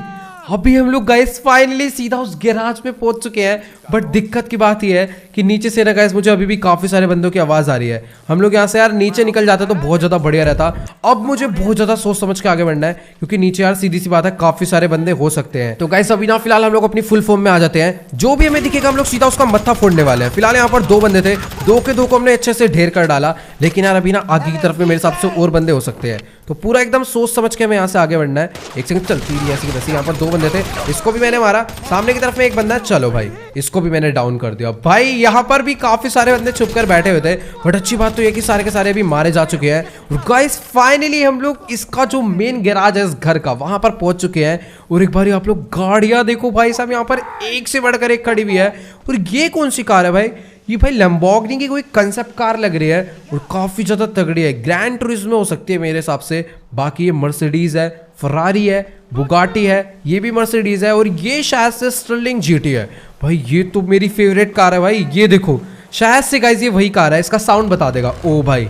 अभी हम लोग गाइस फाइनली सीधा उस गैराज में पहुंच चुके हैं, बट दिक्कत की बात यह है कि नीचे से ना गाइस मुझे अभी भी काफी सारे बंदों की आवाज आ रही है। हम लोग यहाँ से यार नीचे निकल जाते तो बहुत ज्यादा बढ़िया रहता। अब मुझे बहुत ज्यादा सोच समझ के आगे बढ़ना है, क्योंकि नीचे यार सीधी सी बात है काफी सारे बंदे हो सकते हैं। तो गाइस अभी ना फिलहाल हम लोग अपनी फुल फॉर्म में आ जाते हैं, जो भी हमें दिखेगा हम लोग सीधा उसका मत्था फोड़ने वाले हैं। फिलहाल यहाँ पर 2 बंदे थे, 2 के 2 को हमने अच्छे से ढेर कर डाला, लेकिन यार अभी ना आगे की तरफ में मेरे हिसाब से और बंदे हो सकते हैं, तो पूरा एकदम सोच समझ के हमें यहाँ से आगे बढ़ना है। एक सेकंड चलती है ऐसी वैसे, यहाँ पर 2 बंदे थे, इसको भी मैंने मारा, सामने की तरफ में एक बंदा है, चलो भाई इसको भी मैंने डाउन कर दिया। भाई यहाँ पर भी काफी सारे बंदे छुप कर बैठे हुए थे, बट अच्छी बात तो ये कि सारे के सारे भी मारे जा चुके हैं। और गाइस फाइनली हम लोग इसका जो मेन गैराज है इस घर का, वहां पर पहुंच चुके हैं। और एक बार आप लोग गाड़ियां देखो भाई साहब, यहाँ पर एक से बढ़कर एक खड़ी हुई है। और ये कौन सी कार है भाई? ये भाई लैम्बोर्गिनी की कोई कंसेप्ट कार लग रही है, और काफी ज्यादा तगड़ी है, ग्रैंड टूरिज्मो हो सकती है मेरे हिसाब से। बाकी ये मर्सिडीज है, फरारी है, बुगाटी है, ये भी मर्सिडीज है और ये शायद से स्टर्लिंग जीटी है। भाई ये तो मेरी फेवरेट कार है भाई, ये देखो शायद से गाइस ये वही कार है। इसका साउंड बता देगा। ओ भाई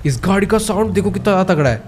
इस गाड़ी का साउंड देखो कितना तगड़ा है।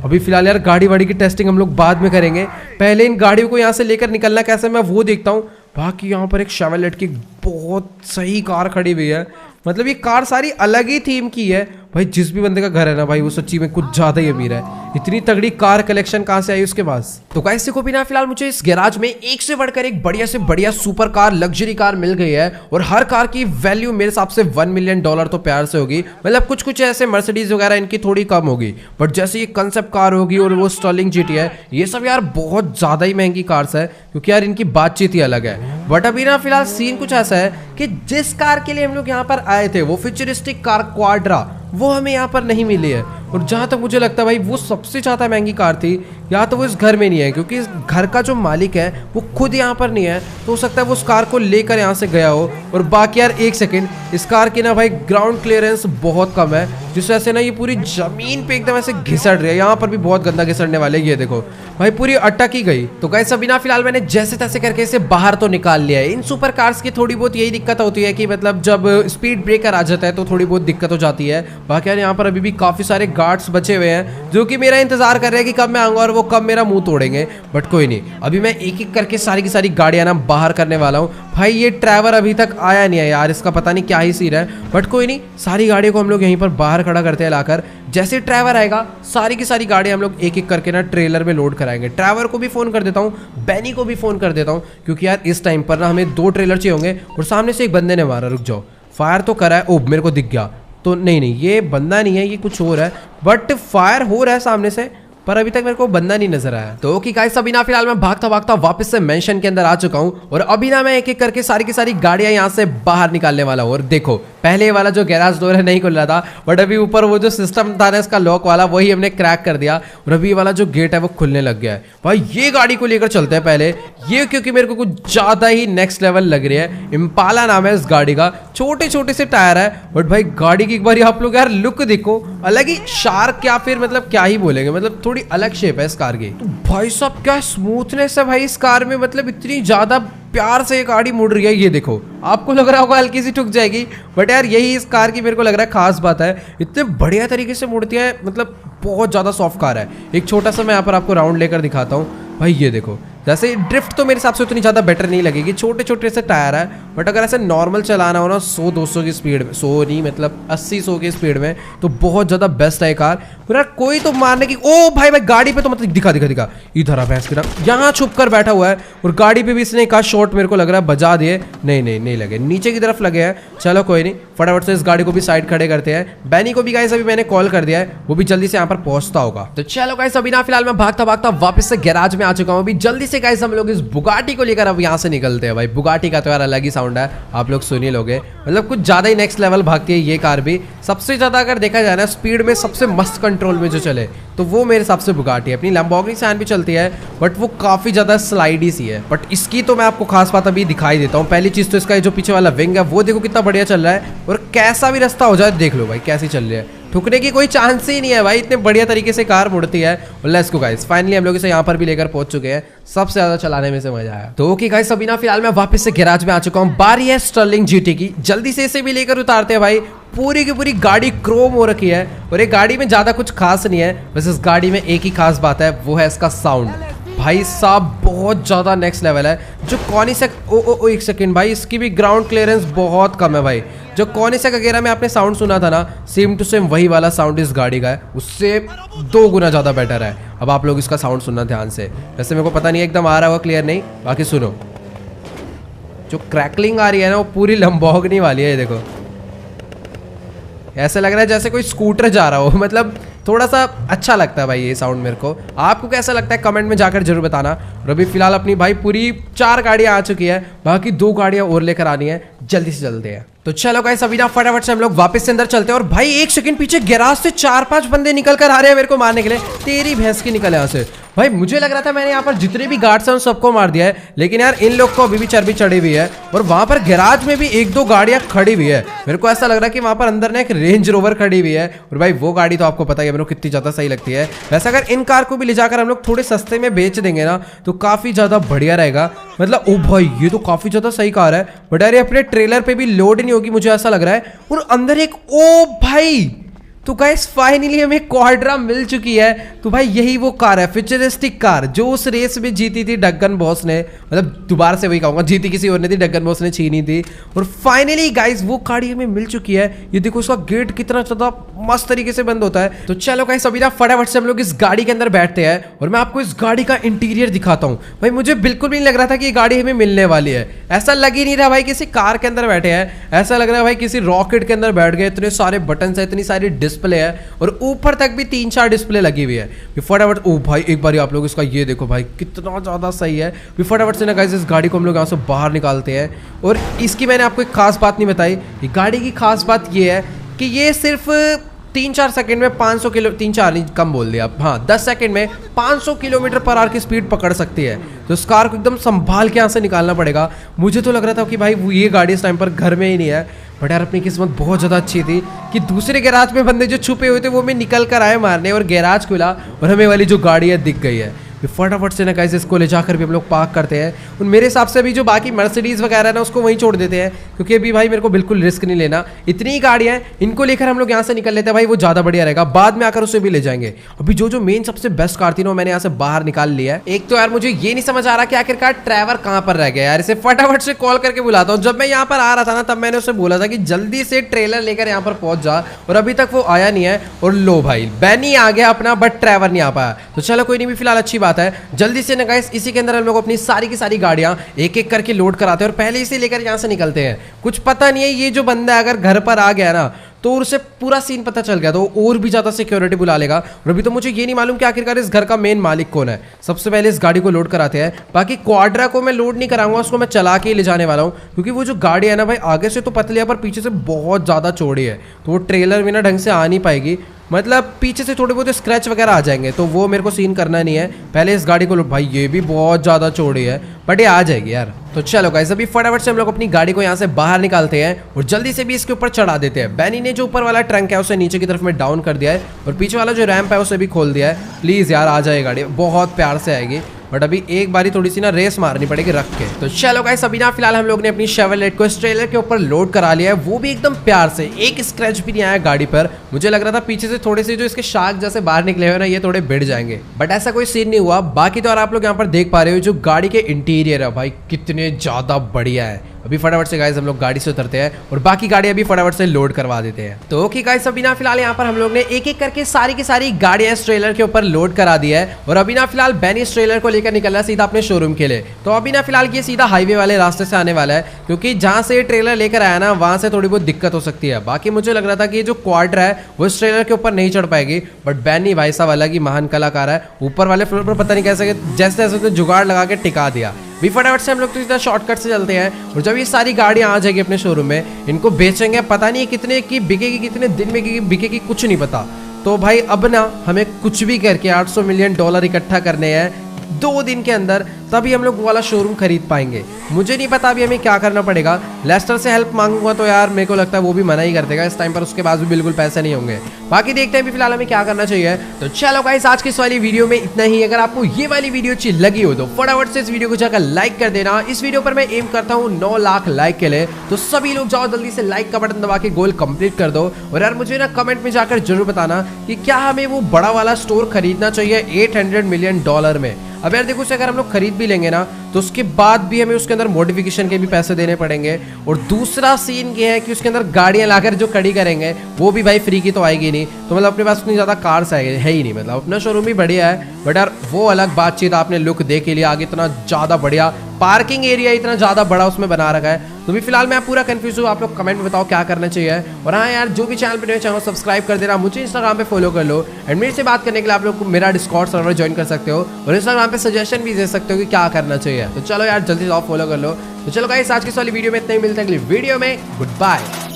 अभी फिलहाल यार गाड़ी वाड़ी की टेस्टिंग हम लोग बाद में करेंगे, पहले इन गाड़ियों को यहाँ से लेकर निकलना कैसे मैं वो देखता हूँ। बाकी यहाँ पर एक शेवरलेट की बहुत सही कार खड़ी हुई है, मतलब ये कार सारी अलग ही थीम की है। भाई जिस भी बंदे का घर है ना भाई वो सच्ची में कुछ ज्यादा ही अमीर है। इतनी तगड़ी कार कलेक्शन कहाँ से आई उसके पास। तो गाइस देखो बिना फिलहाल मुझे इस गैराज में एक से बढ़कर एक बढ़िया से बढ़िया सुपर कार लग्जरी कार मिल गई है और हर कार की वैल्यू मेरे हिसाब से $1 मिलियन तो प्यार से होगी। मतलब कुछ कुछ ऐसे मर्सिडीज वगैरह इनकी थोड़ी कम होगी, बट जैसे ये कंसेप्ट कार होगी और वो स्टर्लिंग जीटी है, ये सब यार बहुत ज्यादा ही महंगी कार्स है क्योंकि यार इनकी बातचीत ही अलग है। बट अभी ना फिलहाल सीन कुछ ऐसा है कि जिस कार के लिए हम लोग यहाँ पर आए थे वो फ्यूचरिस्टिक कार क्वाड्रा, वो हमें यहाँ पर नहीं मिली है। और जहाँ तक मुझे लगता है भाई वो सबसे ज़्यादा महंगी कार थी, या तो वो इस घर में नहीं है क्योंकि इस घर का जो मालिक है वो खुद यहाँ पर नहीं है, तो हो सकता है वो उस कार को लेकर यहाँ से गया हो। और बाकी यार एक सेकंड, इस कार की ना भाई ग्राउंड क्लियरेंस बहुत कम है, जिस वजह से ना ये पूरी जमीन पे एकदम ऐसे घिसड़ रही है। यहाँ पर भी बहुत गंदा घिसड़ने वाले, ये देखो भाई पूरी अटक ही गई। तो गाइस अभी ना फिलहाल मैंने जैसे तैसे करके इसे बाहर तो निकाल लिया है। इन सुपर कार्स की थोड़ी बहुत यही दिक्कत होती है कि मतलब जब स्पीड ब्रेकर आ जाता है तो थोड़ी बहुत दिक्कत हो जाती है। बाकी यार यहाँ पर अभी भी काफी सारे गार्ड्स बचे हुए हैं जो कि मेरा इंतजार कर रहे हैं कि कब मैं आऊंगा और वो कब मेरा मुंह तोड़ेंगे। बट कोई नहीं, अभी मैं एक एक करके सारी की सारी गाड़ियां ना बाहर करने वाला हूँ। भाई ये ड्राइवर अभी तक आया नहीं है यार, इसका पता नहीं क्या ही सीन है। बट कोई नहीं, सारी गाड़ियों को हम लोग यहीं पर बाहर खड़ा करते हैं लाकर। जैसे ड्राइवर आएगा सारी की सारी गाड़ियां हम लोग एक एक करके ना ट्रेलर में लोड कराएंगे। ड्राइवर को भी फोन कर देता हूँ, बैनी को भी फोन कर देता हूँ, क्योंकि यार इस टाइम पर ना हमें 2 ट्रेलर चाहिए होंगे। और सामने से एक बंदे ने मारा, रुक जाओ, फायर तो करा है। ओ मेरे को दिख गया, तो नहीं ये बंदा नहीं है, ये कुछ और है, बट फायर हो रहा है सामने से, पर अभी तक मेरे को बंदा नहीं नजर आया। तो ओके गाइस अभी ना फिलहाल मैं भागता भागता वापस से मेंशन के अंदर आ चुका हूं और अभी ना मैं एक एक करके सारी की सारी गाड़ियां यहां से बाहर निकालने वाला हूं। और देखो पहले वाला जो गैराज डोर है नहीं खुल रहा था, बट अभी ऊपर वो जो सिस्टम था ना इसका लॉक वाला, वही हमने क्रैक कर दिया और अभी वाला जो गेट है वो खुलने लग गया है। भाई ये गाड़ी को लेकर चलते हैं पहले, ये क्योंकि मेरे को कुछ ज्यादा ही नेक्स्ट लेवल लग रही है। इम्पाला नाम है इस गाड़ी का, छोटे छोटे से टायर है, बट भाई गाड़ी की एक बार आप लोग यार लुक देखो, अलग ही शार्क या फिर मतलब क्या ही बोलेंगे, मतलब थोड़ी अलग शेप है इस कार की। तो भाई साहब क्या स्मूथनेस है भाई इस कार में, मतलब इतनी ज्यादा प्यार से ये गाड़ी मुड़ रही है। ये देखो आपको लग रहा होगा हल्की सी ठुक जाएगी, बट यार यही इस कार की मेरे को लग रहा है खास बात है, इतने बढ़िया तरीके से मुड़ती है, मतलब बहुत ज्यादा सॉफ्ट कार है। एक छोटा सा मैं यहाँ पर आपको राउंड लेकर दिखाता हूँ। भाई ये देखो, जैसे ड्रिफ्ट तो मेरे हिसाब से उतनी ज़्यादा बेटर नहीं लगेगी, छोटे छोटे से टायर है, बट अगर ऐसे नॉर्मल चलाना हो ना 100-200 की स्पीड में, 100 नहीं मतलब 80-100 की स्पीड में, तो बहुत ज़्यादा बेस्ट है कार। यार कोई तो मारने की, ओ भाई गाड़ी पे तो मतलब दिखा इधर आ भैंस की तरह, यहाँ छुप कर बैठा हुआ है और गाड़ी पे भी इसने एक शॉट मेरे को लग रहा है बजा दिए। नहीं लगे, नीचे की तरफ लगे हैं। चलो कोई नहीं, फटाफट से इस गाड़ी को भी साइड खड़े करते हैं। बैनी को भी गाइस अभी मैंने कॉल कर दिया है, वो भी जल्दी से यहाँ पर पहुंचता होगा। तो चलो गाइस अभी ना फिलहाल मैं भागता भागता वापस से गैराज में आ चुका हूँ। अभी जल्दी से गाइस हम लोग इस बुगाटी को लेकर अब यहाँ से निकलते हैं। भाई बुगाटी का तो यार अलग ही साउंड है, आप लोग सुन ही लोगे, मतलब कुछ ज्यादा ही नेक्स्ट लेवल भागती है ये कार भी। सबसे ज्यादा अगर देखा जाए ना स्पीड में सबसे मस्त कंट्रोल में जो चले तो वो मेरे हिसाब से बुगाटी है। अपनी लैम्बोर्गिनी सैन भी चलती है, बट वो काफी ज्यादा स्लाइडी सी है। बट इसकी तो मैं आपको खास बात अभी दिखाई देता हूँ। पहली चीज तो इसका जो पीछे वाला विंग है वो देखो कितना बढ़िया चल रहा है, और कैसा भी रास्ता हो जाए देख लो भाई कैसी चल रही है, ठुकने की कोई चांस ही नहीं है भाई, इतने बढ़िया तरीके से कार मुड़ती है। और लेट्स गो गाइस, फाइनली हम लोग इसे यहाँ पर भी लेकर पहुंच चुके हैं। सबसे ज्यादा चलाने में से मजा आया। तो ओके गाइस अभी ना फिलहाल मैं वापस से गैराज में आ चुका हूँ। बारी है स्टर्लिंग जीटी की, जल्दी से इसे भी लेकर उतारते हैं भाई। पूरी की पूरी गाड़ी क्रोम हो रखी है और एक गाड़ी में ज्यादा कुछ खास नहीं है, बस इस गाड़ी में एक ही खास बात है, वो है इसका साउंड। भाई साहब बहुत ज्यादा नेक्स्ट लेवल है। जो कॉनिसेक ओ एक सेकंड भाई, इसकी भी ग्राउंड क्लियरेंस बहुत कम है भाई। जो कॉनिसेक वगैरह में आपने साउंड सुना था ना, सेम टू सेम वही वाला साउंड इस गाड़ी का है, उससे 2 गुना ज्यादा बेटर है। अब आप लोग इसका साउंड सुनना ध्यान से, वैसे मेरे को पता नहीं एकदम आ रहा होगा क्लियर नहीं, बाकी सुनो जो क्रैकलिंग आ रही है ना वो पूरी लंबोर्गिनी वाली है। ये देखो ऐसा लग रहा है जैसे कोई स्कूटर जा रहा हो, मतलब थोड़ा सा अच्छा लगता है भाई ये साउंड मेरे को। आपको कैसा लगता है कमेंट में जाकर जरूर बताना। और अभी फिलहाल अपनी भाई पूरी 4 गाड़ियां आ चुकी है, बाकी 2 गाड़ियां और लेकर आनी है, जल्दी से चलते हैं। तो तो चलो गाइस अभी ना फटाफट से हम लोग वापस से अंदर चलते हैं। और भाई एक सेकंड पीछे गैराज से 4-5 बंदे निकल कर आ रहे हैं मेरे को मारने के लिए। तेरी भैंस की निकल यहाँ से। भाई मुझे लग रहा था मैंने यहाँ पर जितने भी गार्ड्स हैं उन सबको मार दिया है, लेकिन यार इन लोग को अभी भी चर्बी चढ़ी हुई है। और वहां पर गैराज में भी 1-2 गाड़ियां खड़ी हुई है। मेरे को ऐसा लग रहा है कि वहां पर अंदर ना एक रेंज रोवर खड़ी हुई है। और भाई वो गाड़ी तो आपको पता ही है मेरे को कितनी ज्यादा सही लगती है। वैसे अगर इन कार को भी ले जाकर हम लोग थोड़े सस्ते में बेच देंगे ना तो काफी ज्यादा बढ़िया रहेगा। मतलब ओ भाई ये तो काफी ज्यादा सही कार है, बट यार ये अपने ट्रेलर पे भी लोड नहीं होगी मुझे ऐसा लग रहा है। और अंदर एक ओ भाई तो गाइस फाइनली हमें क्वाड्रा मिल चुकी है। तो भाई यही वो कार है, फ्यूचरिस्टिक कार जो उस रेस में जीती थी डग्गन बॉस ने। मतलब दोबारा से वही कहूंगा, जीती किसी और ने थी, डग्गन बॉस ने छीनी थी। और फाइनली गाइस वो गाड़ी हमें मिल चुकी है। ये देखो उसका गेट कितना ज्यादा मस्त तरीके से बंद होता है। तो चलो गाइस अभी ना फटाफट से हम लोग इस गाड़ी के अंदर बैठते हैं और मैं आपको इस गाड़ी का इंटीरियर दिखाता हूँ। भाई मुझे बिल्कुल भी नहीं लग रहा था कि ये गाड़ी हमें मिलने वाली है। ऐसा लग ही नहीं रहा भाई किसी कार के अंदर बैठे हैं, ऐसा लग रहा है भाई किसी रॉकेट के अंदर बैठ गए। इतने सारे बटन है, इतनी सारी डिस्प्ले है और ऊपर तक भी 3-4 डिस्प्ले लगी हुई है। फटाफट ओ भाई एक बार आप लोग इसका ये देखो भाई कितना ज्यादा सही है। फटाफट से ना गाइस इस गाड़ी को हम लोग यहाँ से बाहर निकालते हैं। और इसकी मैंने आपको एक खास बात नहीं बताई। ये गाड़ी की खास बात ये है कि ये सिर्फ 3-4 सेकंड में 500 किलो 3-4 नहीं कम बोल दिया, हाँ 10 सेकंड में 500 किलोमीटर पर आवर की स्पीड पकड़ सकती है। तो इस कार को एकदम संभाल के यहाँ से निकालना पड़ेगा। मुझे तो लग रहा था कि भाई ये गाड़ी इस टाइम पर घर में ही नहीं है, बट यार अपनी किस्मत बहुत ज़्यादा अच्छी थी कि दूसरे गैराज में बंदे जो छुपे हुए थे वो में निकल कर आए मारने और गैराज खुला और हमें वाली जो गाड़ी है दिख गई है। फटाफट से ना गाइस इसको ले जाकर भी हम लोग पार्क करते हैं। और मेरे हिसाब से अभी जो बाकी मर्सिडीज वगैरह ना उसको वहीं छोड़ देते हैं, क्योंकि अभी भाई मेरे को बिल्कुल रिस्क नहीं लेना। इतनी ही गाड़ियां हैं, इनको लेकर हम लोग यहाँ से निकल लेते हैं भाई, वो ज़्यादा बढ़िया रहेगा। बाद में आकर उसे भी ले जाएंगे। अभी जो मेन सबसे बेस्ट कार थी ना मैंने यहाँ से बाहर निकाल लिया है। एक तो यार मुझे ये नहीं समझ आ रहा कि आखिरकार ट्रैवर कहाँ पर रह गया यार, इसे फटाफट से कॉल करके बुलाता हूँ। जब मैं यहाँ पर आ रहा था ना तब मैंने उसे बोला था कि जल्दी से ट्रेलर लेकर यहाँ पर पहुंच जा, और अभी तक वो आया नहीं है। और लो भाई बैनी आ गया अपना, बट ट्रैवर नहीं आ पाया। तो चलो कोई नहीं, भी फिलहाल अच्छी बात है। जल्दी से ना गाइस इसी के अंदर हम लोग अपनी सारी की सारी गाड़ियां एक एक करके लोड कराते हैं और पहले इसे लेकर यहां से निकलते हैं। कुछ पता नहीं है ये जो बंदा अगर घर पर आ गया ना तो उसे पूरा सीन पता चल गया तो और भी ज्यादा सिक्योरिटी बुला लेगा। और अभी तो मुझे ये नहीं मालूम कि आखिरकार इस घर का मेन मालिक कौन है। सबसे पहले इस गाड़ी को लोड कराते हैं। बाकी क्वाड्रा को मैं लोड नहीं कराऊंगा, उसको मैं चला के ले जाने वाला हूँ, क्योंकि वो जो गाड़ी है ना भाई आगे से तो पतली है पर पीछे से बहुत ज्यादा चौड़ी है, तो वो ट्रेलर में ना ढंग से आ नहीं पाएगी। मतलब पीछे से थोड़े बहुत स्क्रैच वगैरह आ जाएंगे, तो वो मेरे को सीन करना नहीं है। पहले इस गाड़ी को लो, भाई ये भी बहुत ज़्यादा चौड़ी है बट ये आ जाएगी यार। तो चलो गाइस अभी फटाफट से हम लोग अपनी गाड़ी को यहाँ से बाहर निकालते हैं और जल्दी से भी इसके ऊपर चढ़ा देते हैं। बैनी ने जो ऊपर वाला ट्रंक है उसे नीचे की तरफ में डाउन कर दिया है और पीछे वाला जो रैंप है उसे भी खोल दिया है। प्लीज़ यार आ जाए गाड़ी, बहुत प्यार से आएगी, बट अभी एक बारी थोड़ी सी ना रेस मारनी पड़ेगी रख के। तो चलो गाइस अभी ना फिलहाल हम लोग ने अपनी शेवरलेट को इस ट्रेलर के ऊपर लोड करा लिया है, वो भी एकदम प्यार से। एक स्क्रैच भी नहीं आया गाड़ी पर। मुझे लग रहा था पीछे से थोड़े से जो इसके शार्क जैसे बाहर निकले हुए ना ये थोड़े भिड़ जाएंगे, बट ऐसा कोई सीन नहीं हुआ। बाकी तो और आप लोग यहाँ पर देख पा रहे हो जो गाड़ी के इंटीरियर है भाई कितने ज्यादा बढ़िया है। अभी फटाफट से गाइस हम लोग गाड़ी से उतरते हैं और बाकी गाड़ी अभी फटाफट से लोड करवा देते हैं। तो ओके गाइस अभी ना फिलहाल यहाँ पर हम लोग ने एक एक करके सारी की सारी गाड़ियां इस ट्रेलर के ऊपर लोड करा दी है और अभी ना फिलहाल बैनी इस ट्रेलर को लेकर निकल रहा है सीधा अपने शोरूम के लिए। तो अभी ना फिलहाल ये सीधा हाईवे वाले रास्ते से आने वाला है, क्योंकि जहां से ये ट्रेलर लेकर आया ना वहां से थोड़ी बहुत दिक्कत हो सकती है। बाकी मुझे लग रहा था कि ये जो क्वाड्रा है वो इस ट्रेलर के ऊपर नहीं चढ़ पाएगी, बट बैनी भाई साहब अलग ही महान कलाकार है। ऊपर वाले फ्लोर पर पता नहीं कैसे जैसे तैसे जुगाड़ लगा के टिका दिया। भी फटाफट से हम लोग तो सीधा शॉर्टकट से चलते हैं और जब ये सारी गाड़ियां आ जाएगी अपने शोरूम में इनको बेचेंगे। पता नहीं कितने की बिकेगी, कितने दिन में बिकेगी कुछ नहीं पता। तो भाई अब ना हमें कुछ भी करके $800 मिलियन इकट्ठा करने हैं 2 दिन के अंदर, तभी हम लोग वाला शोरूम खरीद पाएंगे। मुझे नहीं पता अभी हमें क्या करना पड़ेगा। लेस्टर से हेल्प मांगूंगा तो यार मेरे को लगता है वो भी मना ही कर देगा इस टाइम पर, उसके पास भी बिल्कुल पैसे नहीं होंगे। बाकी देखते हैं भी फिलहाल हमें क्या करना चाहिए। तो चलो गाइस आज की इस वाली वीडियो में इतना ही। अगर आपको ये वाली वीडियो अच्छी लगी हो तो फटाफट से इस वीडियो को जाकर लाइक कर देना। इस वीडियो पर मैं एम करता हूँ 9 लाख लाइक के लिए, तो सभी लोग जाओ जल्दी से लाइक का बटन दबा के गोल कंप्लीट कर दो। और यार मुझे ना कमेंट में जाकर जरूर बताना कि क्या हमें वो बड़ा वाला स्टोर खरीदना चाहिए $800 मिलियन में। अब यार देखो अगर हम लोग खरीद भी लेंगे ना तो उसके बाद भी हमें उसके अंदर मॉडिफिकेशन के भी पैसे देने पड़ेंगे। और दूसरा सीन ये है कि उसके अंदर गाड़ियां लाकर जो खड़ी करेंगे वो भी भाई फ्री की तो आएगी नहीं। तो मतलब अपने पास उतनी ज़्यादा कार्स है ही नहीं। मतलब अपना शोरूम भी बढ़िया है, बट यार वो अलग बातचीत। आपने लुक देख लिया, आगे इतना ज़्यादा बढ़िया पार्किंग एरिया, इतना ज़्यादा बड़ा उसमें बना रखा है। तो भी फिलहाल मैं पूरा कंफ्यूज हूँ, आप लोग कमेंट में बताओ क्या करना चाहिए। और हाँ यार, जो भी चैनल पे नए चैनल सब्सक्राइब कर देना, मुझे इंस्टाग्राम पे फॉलो कर लो एंड मेरे से बात करने के लिए आप लोग मेरा डिस्कॉर्ड सर्वर ज्वाइन कर सकते हो और इंस्टाग्राम पे सजेशन भी दे सकते हो कि क्या करना चाहिए। तो चलो यार जल्दी से फॉलो कर लो। तो चलो गाइस, आज की वाली वीडियो में इतना ही, मिलते हैं अगली वीडियो में। Good bye.